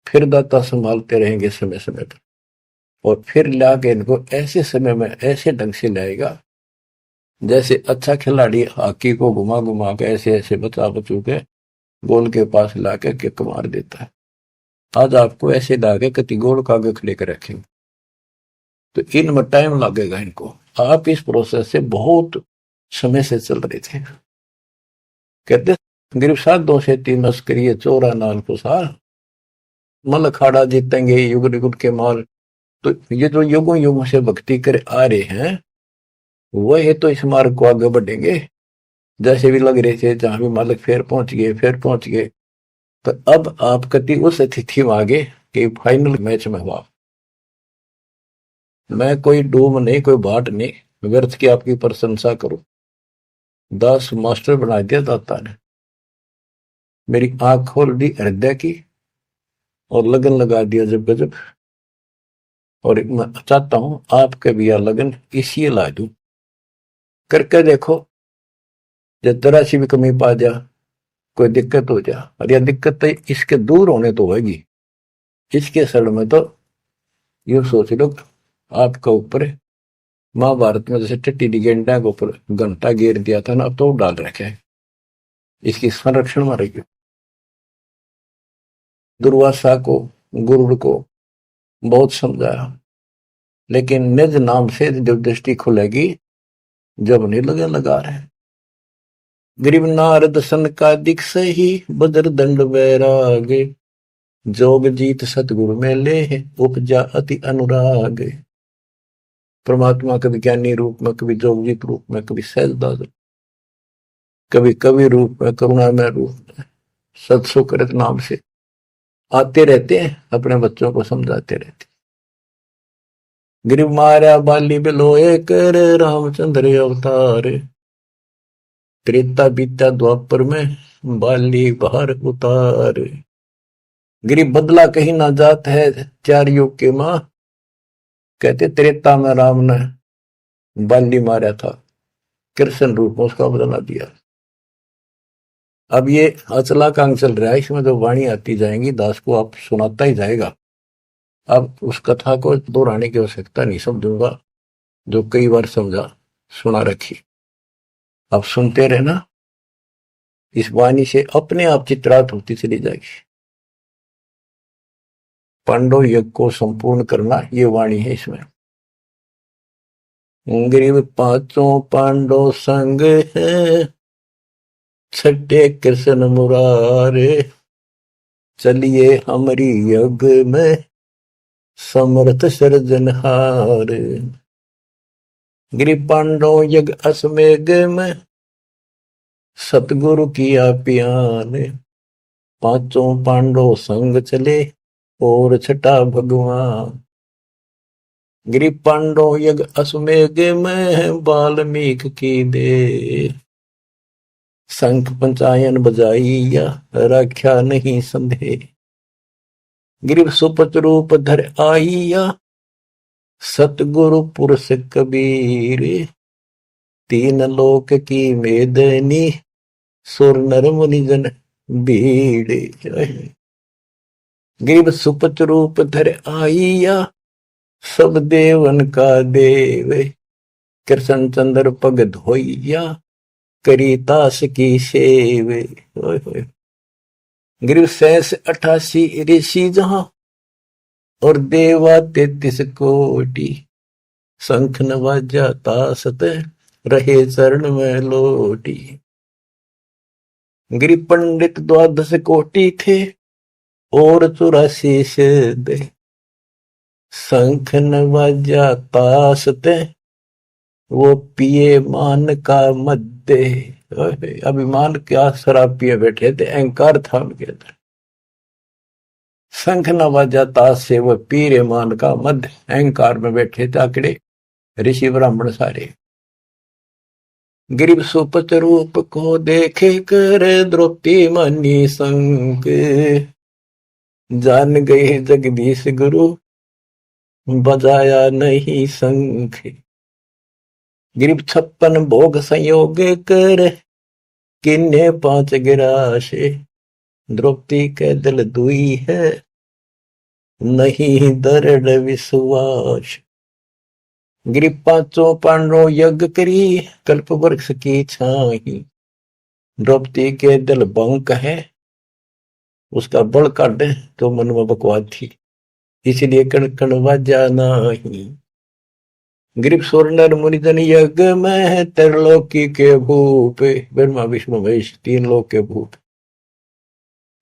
फिर दाता संभालते रहेंगे समय समय पर, और फिर लाके इनको ऐसे समय में ऐसे ढंग से लाएगा जैसे अच्छा खिलाड़ी हॉकी को घुमा घुमा के ऐसे ऐसे बचा बचू के गोल के पास लाके किक मार देता है। आज आपको ऐसे लाके कति गोल का आगे खड़े कर रखेंगे, तो इनमें टाइम लगेगा इनको। आप इस प्रोसेस से बहुत समय से चल रहे थे। कहते गरीब साधों से तीन करिए चोरा नाल कुसार, मल अखाड़ा जीतेंगे युग युग के माल। तो ये जो युगों युगों से भक्ति करे आ रहे हैं वह तो इस मार्ग को आगे बढ़ेंगे। जैसे भी लग रहे थे जहां भी मालिक फिर पहुंच गए फिर पहुंच गए, तो अब आप कति उस तिथि में आगे कि फाइनल मैच में हुआ। मैं कोई डूम नहीं, कोई बाट नहीं, व्यर्थ की आपकी प्रशंसा करूं। दास मास्टर बना दिया दाता ने, मेरी आंख खोल दी हृदय की और लगन लगा दिया जब गजब। और मैं चाहता हूं आपके भी यह लगन इसी ला दूं। करके देखो, जब जरा सी भी कमी पा जा, कोई दिक्कत हो जा, और यह दिक्कत तो इसके दूर होने तो होगी, इसके सड़ में तो ये सोच लो आपका ऊपर महाभारत में जैसे टट्टी गेंडा के ऊपर घंटा घेर दिया था ना, अब तो डाल रखे है, इसकी संरक्षण में रही। दुर्वासा को गुरुड़ को बहुत समझाया, लेकिन निज नाम से जब दृष्टि खुलेगी जब नहीं लगे लगा रहे। गरीब नारद सन का दिख सही बदर दंड वैरागे, जोग जीत सतगुरु में ले उपजा अति अनुराग। परमात्मा कभी ज्ञानी रूप में, कभी जोगजीत रूप में, कभी सहजदास, कभी कवि रूप में, करुणामय रूप में, सत्सुकृत नाम से आते रहते हैं, अपने बच्चों को समझाते रहते। गरीब मारा बाली बिलोए कर रामचंद्र अवतार, त्रेता बीता द्वापर में बाली बाहर उतार। गरीब बदला कहीं ना जात है चार युग के मां, कहते त्रेता में राम ने बाली मारा था, कृष्ण रूप में उसका बदला दिया। अब ये अचला कांग चल रहा है, इसमें जो वाणी आती जाएंगी दास को आप सुनाता ही जाएगा। अब उस कथा को दोहराने की आवश्यकता नहीं समझूंगा, जो कई बार समझा सुना रखी। अब सुनते रहना, इस वाणी से अपने आप चित्रात होती चली जाएगी। पांडव यज्ञ को संपूर्ण करना ये वाणी है इसमें। गरीब पांचों पांडव संग है, छठे कृष्ण मुरारे, चलिए हमारी यज्ञ में समर्थ सृजनहार। गरीब पांडव यज्ञ अश्वमेघ में सतगुरु किया प्यान, पांचों पांडव संग चले और छठा भगवान। गरीब पांडव यज्ञ अश्वमेघ में वाल्मीकि की दे, शंख पंचायन बजाइया रख्या नहीं संदेह। गरीब सुपच रूप धर आइया, सतगुरु पुरुष कबीर, तीन लोक की मेदनी सुर नर मुनि जन भीड़। गरीब सुपच रूप धर आइया, सब देवन का देव, कृष्ण चंद्र पग धोइया, करी तास की सेव। गरीब 88 ऋषि जहां और देवा 33 कोटि, शंख नवाजा तासत रहे चरण में लोटी। गरीब पंडित 12 कोटि थे और 84 सिद्ध, शंख नवाजा तासत वो पिए मान का मध्य। अभिमान क्या शराब पिए बैठे थे, अहंकार था उनके अंदर। शंख नवाजा ताश से वो पीरे मान का मध्य, अहंकार में बैठे थे आकड़े ऋषि ब्राह्मण सारे। गरीब सुपत रूप को देखे कर द्रौपदी मनी संग, जान गए जगदीश गुरु बजाया नहीं शंख। गिरब 56 भोग संयोग कर, किन्ने 5 गिराशे। द्रौपदी के दिल दुई है, नहीं दृढ़ विश्वास। गिरब 5 पांडवों यज्ञ करी, कल्प वृक्ष की छाही। द्रौपदी के दिल बंक है, उसका बल काट तो मन में बकवाद थी, इसलिए कण कण वाजा नाही। गिरब सुरनर मुनिजन यज्ञ में, त्रिलोकी के भूप। ब्रह्मा विष्णु महेश 3 लोक के भूप।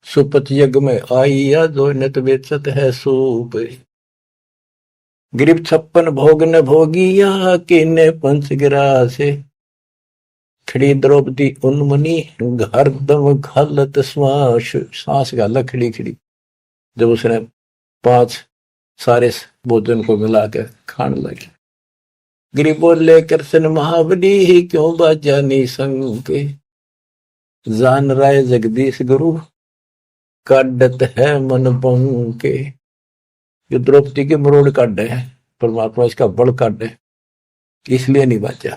सुपथ यज्ञ में आइया, जो नत बेचत है सूप। गिरब 56 भोग न भोगिया, किन्ने 5 गिरासे। खड़ी द्रौपदी उन्मनी, हरदम घालत श्वास। सांस गाला खड़ी खड़ी, जब उसने 5 सारे भोजन को मिलाकर खाने लगी। गिरब बोले कृष्ण महाबली, क्यों बाजा निसंग। जान राय जगदीश गुरु, काटत है मन बंके। ये द्रौपदी के मरोड़ काट है परमात्मा, इसका बल काट है, इसलिए नहीं बाजा।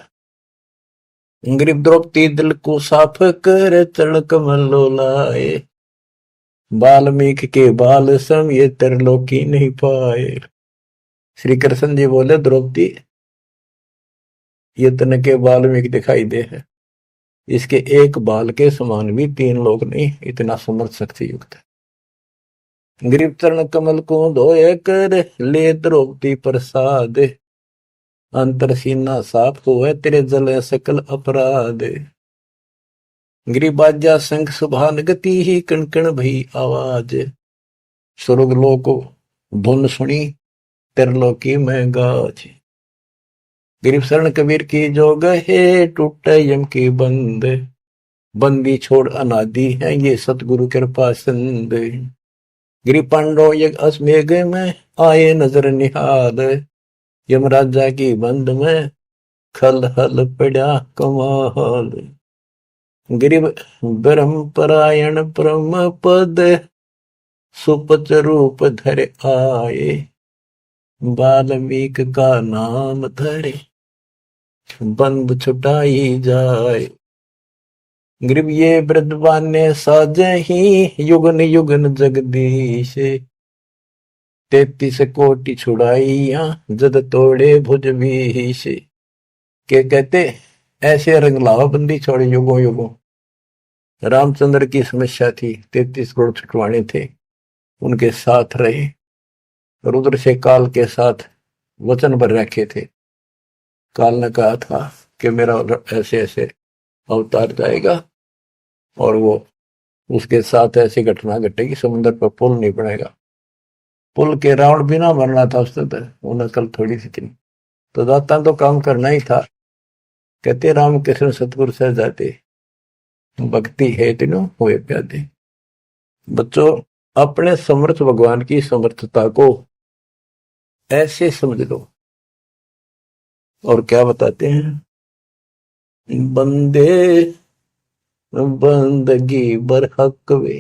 गिरब द्रौपदी दिल को साफ कर, तड़क मल्लो लाए। वाल्मीकि के बाल सम, ये त्रिलोकी नहीं पाए। श्री कृष्ण जी बोले द्रौपदी, ये तन के वाल्मीकि दिखाई दे है, इसके एक बाल के समान भी 3 लोग नहीं, इतना समर्थ शक्ति युक्त है। गिरब चरण कमल को धोए कर, ले द्रौपदी प्रसाद। अंतर सीना साफ हुए, तेरे जल सकल अपराध। गिरब बाजा शंख सुभान गति ही, कण कण भई आवाज। स्वर्ग लोक धुन सुनी, त्रिलोकी में गाज। गिरब शरण कबीर की जो गहे, टूटे यम की बंद। बंदी छोड़ अनादि है, ये सतगुरु कृपा सिंध। गिरब पांडव यज्ञ अश्वमेघ में, आए नजर निहाल। यमराजा की बंद में, खल हल पड़ा कमाल। गिरब ब्रह्म परायण परम पद, सुपच रूप धर आए। वाल्मीकि का नाम धरे, बंद छुटाई जाए। गिरब ये वृद्धवान्य साजही, युगन युगन जगदीश। 33 कोटि छुड़ाइया, जद तोड़े भुज भीष। के कहते ऐसे रंग लावा बंदी छोड़े युगों युगों। रामचंद्र की समस्या थी, 33 करोड़ छुटवाने थे, उनके साथ रहे। रुद्र से काल के साथ वचन भर रखे थे। काल ने कहा था कि मेरा ऐसे ऐसे अवतार जाएगा और वो उसके साथ ऐसी घटना घटेगी, समुद्र पर पुल नहीं बनेगा। पुल के रावण भी ना मरना था उसने, तो उन्हें कल थोड़ी सी थी, तो दाता तो काम करना ही था। कहते राम कृष्ण सतगुरु से जाते, भक्ति है तीनों हुए प्यादे। बच्चों, अपने समर्थ भगवान की समर्थता को ऐसे समझ लो। और क्या बताते हैं, बंदे बंदगी बरहक वे।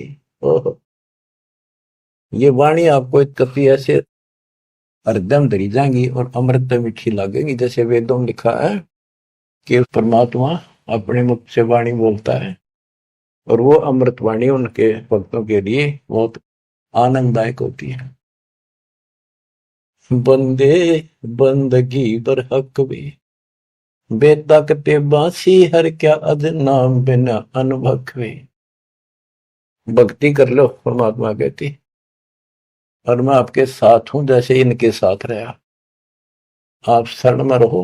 ये वाणी आपको कभी ऐसे हृदय में धरी जाएंगी और अमृत मीठी लगेगी। जैसे वेदों में लिखा है कि परमात्मा अपने मुख से वाणी बोलता है और वो अमृत वाणी उनके भक्तों के लिए बहुत आनंददायक होती है। बंदे बंदगी बरहक वे, बेताकते बासी हर क्या अद नाम बिना अनभखवे। भक्ति कर लो, परमात्मा कहती, और मैं आपके साथ हूं जैसे इनके साथ रहा। आप शरण में रहो,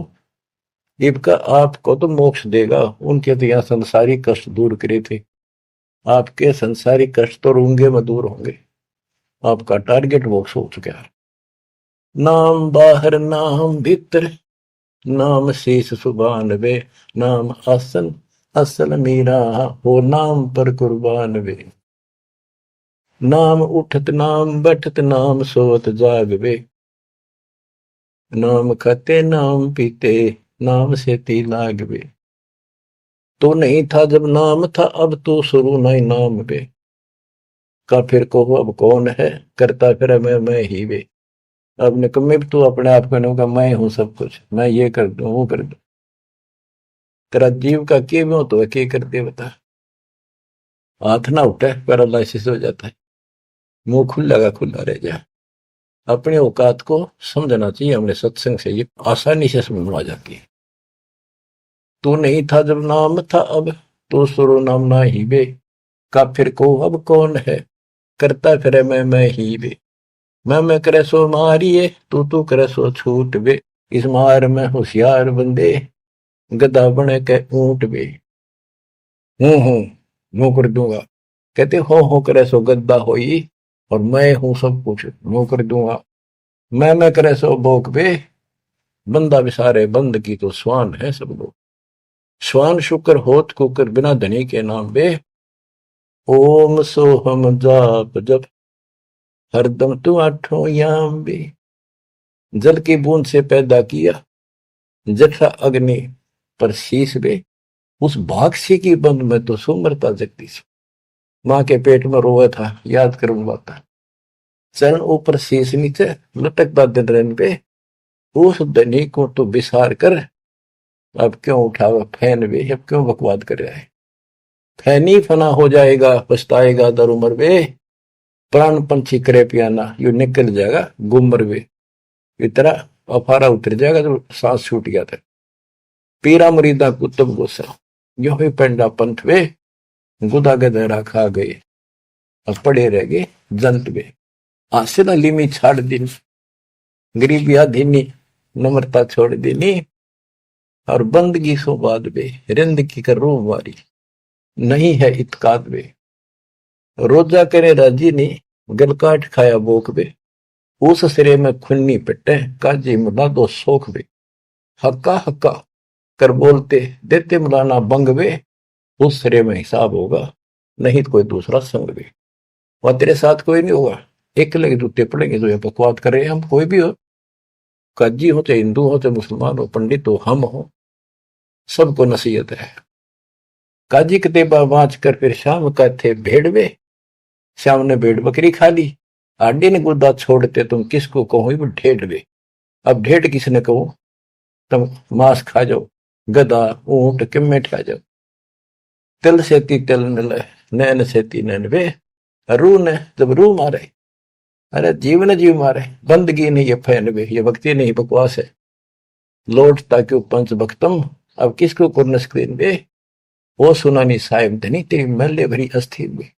इनका आपको तो मोक्ष देगा। उनके तो यहाँ संसारी कष्ट दूर करे थे, आपके संसारी कष्ट तो रूंगे में दूर होंगे। आपका टारगेट मोक्ष हो चुका है। नाम बाहर नाम भीतर, नाम शेष सुबान वे। नाम असल असल मीरा हो, नाम पर कुर्बान वे। नाम उठत नाम बैठत, नाम सोत जाग वे। नाम खाते नाम पीते, नाम से ती लाग वे। तो नहीं था जब नाम था, अब तो शुरू नहीं नाम वे। का फिर को अब कौन है, करता फिर मैं ही वे। अब निकम्मे तू अपने आप को कहूँगा मैं हूं सब कुछ, मैं ये कर दूं वो कर दूं। तेरा जीव का के में तो है, के कर दे बता। हाथ ना उठे पैरालिसिस हो जाता है, मुंह खुला का खुला रह जाए। अपने औकात को समझना चाहिए, हमने सत्संग से ये आसानी से समझ में आ जाती है। तू नहीं था जब नाम था, अब तो सुरो नाम ना ही बे, का फिर को अब कौन है, करता फिरे मैं ही बे। मैं करे सो मारिए, तू करे सो छूट बे, इस मार में होशियार बंदे, गधा बने के ऊंट बे। हूं मुंह कर दूंगा, कहते हो करे सो गद्दा होई, और मैं हूं सब कुछ मुंह कर दूंगा। मैं करे सो भोग बे, बंदा बिसारे बंद की तो स्वान है सब लोग। स्वान शुक्र होत कुकर बिना धनी के नाम बे, ओम सोहम जाप जप हरदम तू आठों याम बे। जल की बूंद से पैदा किया, जठरा अग्नि पर शीश बे, उस भागसी की बंद में तो सुमरता जगती सी। मां के पेट में रोया था, याद करूं बात। चरण ऊपर शीश नीचे लटकता दिन रन पे, उस धनी को तो बिसार कर, अब क्यों उठावा फैन बे, अब क्यों बकवाद कर रहा है। फैनी फना हो जाएगा पछताएगा दर उमर बे, प्राण पंछी करे पियाना यू निकल जाएगा गुमर बे। इतना अफारा उतर जाएगा तो सांस छूट गया था। पीरा मुरीदा कुतुब गुस्सा, यो ही पेंडा पंथ वे, गुदा गदरा खा गए, अब पड़े रह गए जंत वे। हासिल लिमी छाड़ दिन, गरीबी आधीनी नम्रता छोड़ देनी, और बंदगी सो बाद बे, रिंद की कर रो मारी, नहीं है इतकाद बे। रोजा करे राजी ने, गल काट खाया बोक बे, उस सिरे में खुन्नी पिटे, काजी मुला दो सोख बे। हक्का हक्का कर बोलते देते मुलाना बंग बे, उस सिरे में हिसाब होगा, नहीं तो कोई दूसरा संग बे। और तेरे साथ कोई नहीं होगा, एक लगे जूते पड़ेंगे जो ये बकवाद कर रहे हैं। हम कोई भी हो, काजी हो चाहे हिंदू हो चाहे मुसलमान हो, पंडित हो हम हो, सबको नसीहत है। काजी कतेबा बाँच कर फिर शाम का थे भेड़वे, श्याम ने भेड़ बकरी खा ली, आडी ने गुदा छोड़ते तुम किसको कहो ढेढ़वे। अब ढेढ़ किसने कहो, तुम मांस खा जाओ, गधा ऊंट किम्मे खा जाओ। तिल सेती तिल मिले, नैन सेती नैन वे, रू ने जब रू मारे, अरे जीव ने जीव मारे। बंदगी नहीं ये फैन वे, ये भक्ति नहीं बकवास है। लौटता क्यों पंच भक्तम, अब किसको कुर्न स्क्रीन वे, वो सुनानी साहिब धनी तेरी मैले भरी अस्थि में।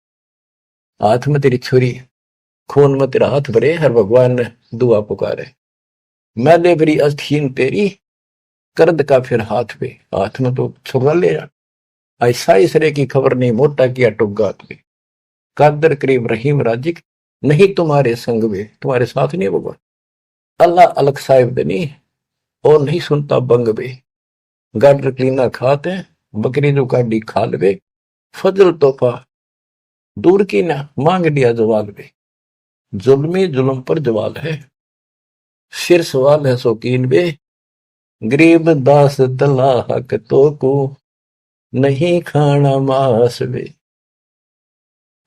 हाथ में तेरी छुरी, खून में तेरा हाथ भरे, हर भगवान ने दुआ पुकारे। मैले भरी अस्थीन तेरी, कर्द का फिर हाथ पे, हाथ में तो छुरा ले जा। ऐसा इसरे की खबर नहीं, मोटा किया टुगात पे। कादर करीब रहीम राजिक, नहीं तुम्हारे संग में, तुम्हारे साथ नहीं होगा। अल्लाह अलग साहिब दनी, और नहीं सुनता बंग बे। गाडर क्लीना खाते, बकरी जो काडी खाल बे, फजल तोहफा दूर की ना मांग लिया जवाल बे। जुल्मी जुल्म पर जवाल है, सिर सवाल है शौकीन बे, गरीब दास तला हक तो को, नहीं खाना मांस बे।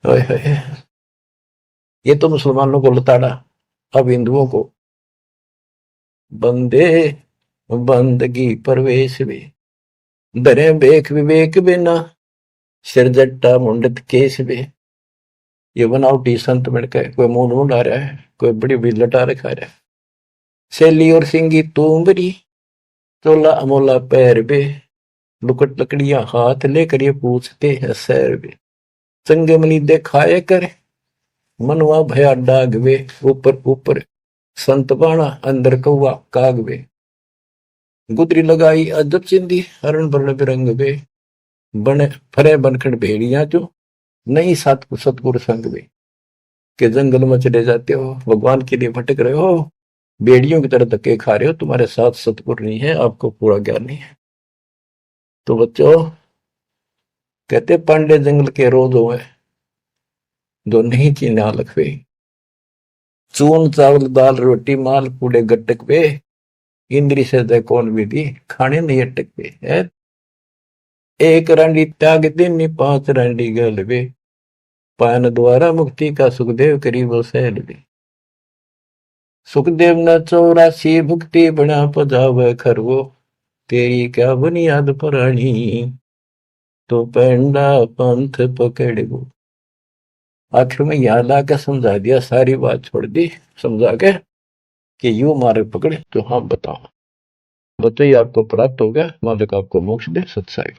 ओए होए, ये तो मुसलमानों को लताड़ा, अब हिंदुओं को बंदे बंदगी परवेश बे। दरे बेख विवेक बिना, सिर जट्टा मुंडत केस बे। ये बनावटी संत मिलकर कोई मुंड मुंड आ रहा है, कोई बड़ी बड़ी लटा रखा रहा है। सैली और सिंगी तूमरी, चोला अमोला पैर बे, लुकट लकड़ियां हाथ लेकर ये पूछते हैं सैर बे। संगमनी देखाए कर, मनवा भया डाग वे, ऊपर ऊपर संत बाणा अंदर कौआ काग वे। गुदरी लगाई अजब चिंदी, हरण बरण बिरंग वे, बने फरे बनखड़ भेड़िया जो, नहीं सतगुरु संग वे। के जंगल में चले जाते हो, भगवान के लिए भटक रहे हो, बेड़ियों की तरह धक्के खा रहे हो, तुम्हारे साथ सतगुरु नहीं है, आपको पूरा ज्ञान नहीं है। तो बच्चों कहते पांडे जंगल के रोज हुए, जो नहीं चीन्हा लखवे। चून चावल दाल रोटी माल कूड़े गट्टक पे, इंद्री से दे कौन विधि, खाने नहीं अटक पे है। एक रांडी त्याग दिन, पांच रांडी गल बे, पान द्वारा मुक्ति का सुखदेव करीब सहल बे। सुखदेव न 84 भक्ति बना पजावे खरवो, तेरी क्या बुनियाद पुरानी, तो पेंडा पंथ पकड़ वो। आखिर में यहाँ लाकर समझा दिया, सारी बात छोड़ दी समझा के कि यू मार्ग पकड़े तो हम बताओ, बताइए आपको प्राप्त हो गया, मालिक आपको मोक्ष दे, सत्साई।